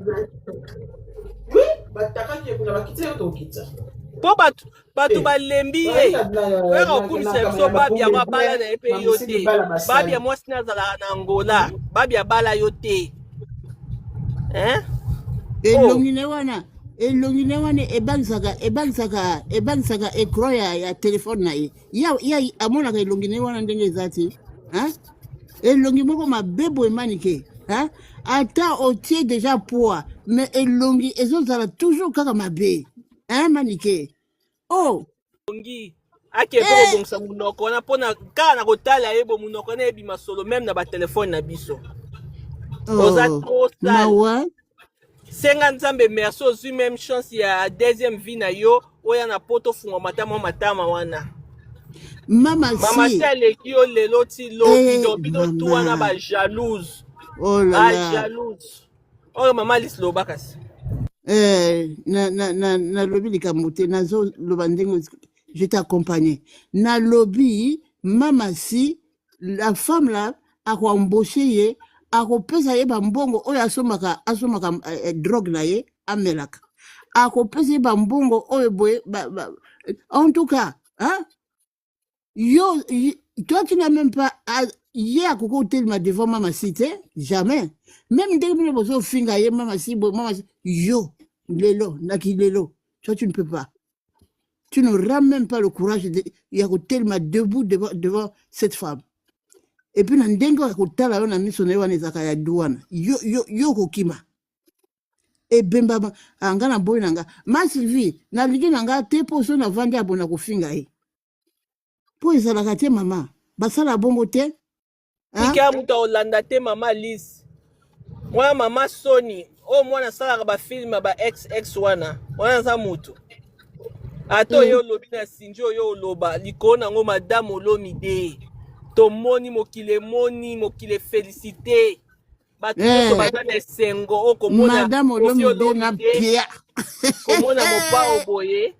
oui ba takaki kuna ba kitse to kitsa po batu balembi ye wera okumisa biso babia mabala na epe yo te babia mwasi nazala na Angola babia bala yo te elongine wana ebangisaka écran ya telefone na ye ya amonaka elongine wana ndenge eza te elongi moko mabebo emanike ata otie déjà poids mais elongi ezozala toujours kaka mabe manike elongi ake kobongisa munoko wana mpona kaka na kotala ye bo munoko wana ebima solo même na batelefone na biso oza trop sale. Senga nzambe merci ozwi même chance ya deuxième vie na yo oya na poto funga matama wana mama si aleki yo lelo ti lobi bino tu wana ba jalouse jalouse oyo mama Alice loba kasi na lobi likambo te nazo loba ndenge je t'accompagner na lobi mama si la femme là akoembauché ye akopesa ye bambongo oyo asomaka drogue na ye amelaka akopesa ye bambongo oyo boye en tout cas toi qui n'as même pas ye akoko telema devant mama si te jamais même ndenge bino bozo finga ye mama si yo lelo naki lelo toi tu ne peux pas tu n'auras même pas le courage de yako telema debout devant cette femme. Et puis, ndenge akotala yo na miso na yo wana ezaka ya douane yo kokima ebemba anga na boy nanga ma Sylvie na ligi nanga te poso na vandi abona kofinga ye po ezalaka te mama basala bongo te ika mutu olanda te mama Alice mwana mama Soni o mwana asalaka bafilme ba ex wana wana za mutu ato yo lobi na sinji oyo oloba likolo nango madame Olomide tomoni mokile félicité batu nyonso baza na esengo okomona madame Olomide na pia komona mopa oboye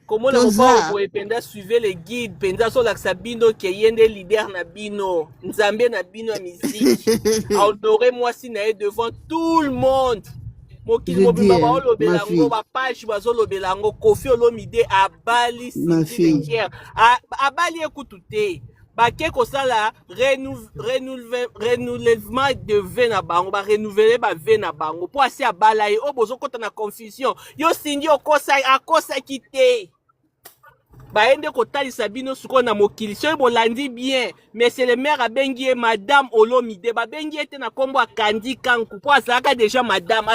Comment le repas pour ependa suivre les guides, penda so la sabino qui est leader na bino, nzambe na bino a musique. Honorez moi si na devant tout le monde. Mokili mobimba ba olobelango ba page bazo lobelango Koffi Olomide abali cimetière. Abali ekutute. Bake kosala renouvellement de vin na bango, ba renouveler ba vin na bango. Po asi abala ye o bozo kota na confusion. Yo sindi okosa akosa kite. Baende kotalisa bino suko na mokili soki bolandi bien mais c'est le maire abengi madame Olomide babengi ete na kombo akandi kanku po azalaka déjà madame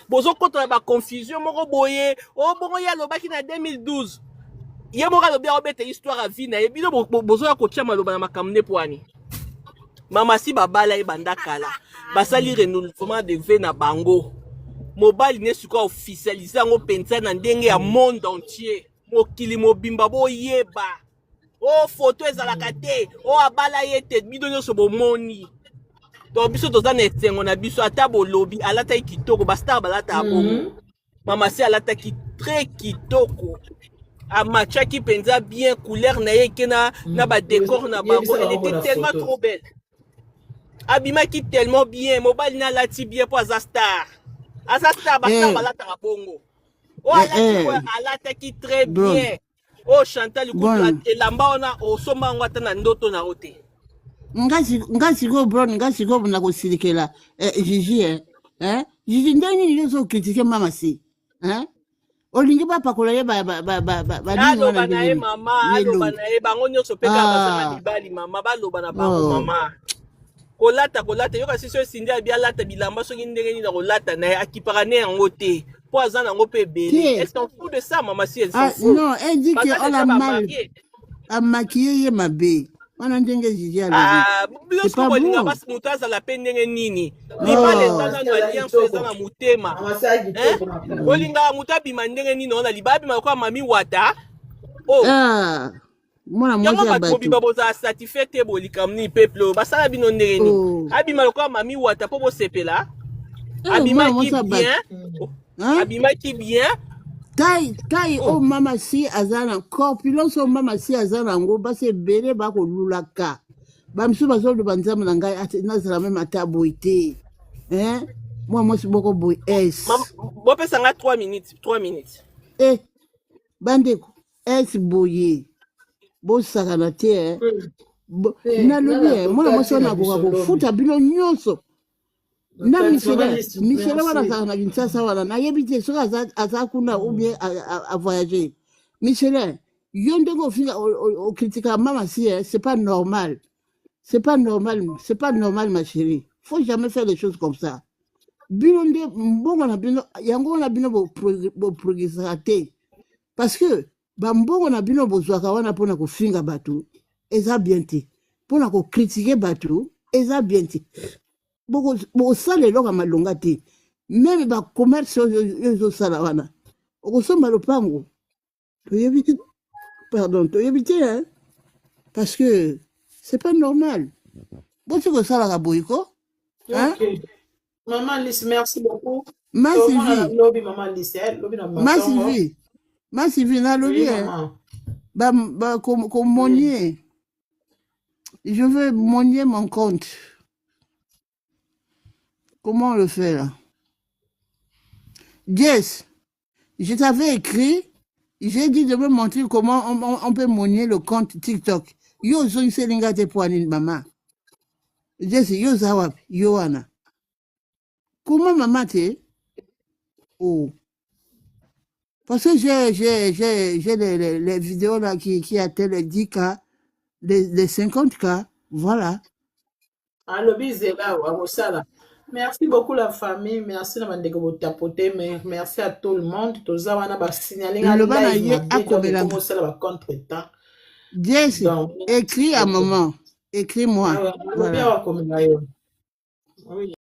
bozo kota na ba confusion moko boye o bongo ya lobaki na 2012 ye moko alobi obete histoire à vie na ye bino bozo ya kotia maloba na makamne poani mama si babala ye banda kala basali renouvellement de vin na bango mobali ne suka officialiser ngo pensa na ndenge ya monde entier mokili mobimba boyeba o photo ezalaka te o abala ye te bido nyonso bomoni donc biso toza na esengo na biso ata bolobi alata kitoko bastar balata bongo mama si alataki très kitoko amachaki penza bien couleur na ye kena na ba décor na bango elle était tellement trop belle abimaki tellement bien mobali na lati bien po azastar bastar balata bongo oh alataki très bien oh Chantal elamba ona osomba ngo ata na ndoto na ote ngasi go na kosilikela Gigi Gigi ndeni yozo critiquer mama si olingi bapakola ye aloba na ye mama aloba na ye bango nyonso mpe kaka bazanga libali mama baloba na bango mama kolata yoka siso esindi abi alata bilamba soki ndenge nini na kolata na ye akipaka ne yango te po aza nango mpe ebele est-ce qu'on fout de ça mama si elle s'en fout non elle dit que on a mal a maquillé ye mabe wana ndenge Gigi alobi bilosko bolinga basi moto azala mpe ndenge nini libala ezala na alliance eza na motema olingaka moto abima ndenge nini ona libala abima lokola mami wata yango bato mobimba bozala satisfait te bolika mini peuple basala bino ndenge nini abima lokola mami wata mpo bosepela abimaki bien tai o mama si azana corpulence o mama si azana ngo base bele bakolulaka bamsu bazolo banzama na ngai ati nazala même ata boité moi si boko boy bopesa nga 3 minutes bandeko boye bosakana te nalobi mwana mwasi wana akoka kofuta bino nyonso na Michel wana sana Kinshasa wana nayebi te soki aza kuna ou bien a voyager Michel yo ndenge ofinga okritika mama si c'est pas normal ma chérie faut jamais faire des choses comme ça bino nde mbongo na bino yango na bino bo progresser te parce que mbongo na bino bozwaka wana pona kofinga bato eza bien te pona ko critiquer bato eza bien te boko sala eloko malonga te même ba commerce yo sala wana okosomba lopango toyebi te parce que c'est pas normal boti kosala boyiko Maman Lise, merci beaucoup. Ma Sylvie, na lobby comme monier. Je veux monier mon compte. Comment on le fait là? Jess, je t'avais écrit, j'ai dit de me montrer comment on peut monier le compte TikTok. Yo so selinga te poani maman. Jess, yo zawap, Yohana. Comment maman te? Oh. Parce que j'ai les vidéos là qui atteignent les 10K, les 50K, voilà. Merci beaucoup la famille, merci de m'avoir tapoté, mais merci à tout le monde. Tous on a signalé contre-temps. Jess, écris à maman, écris-moi. Voilà.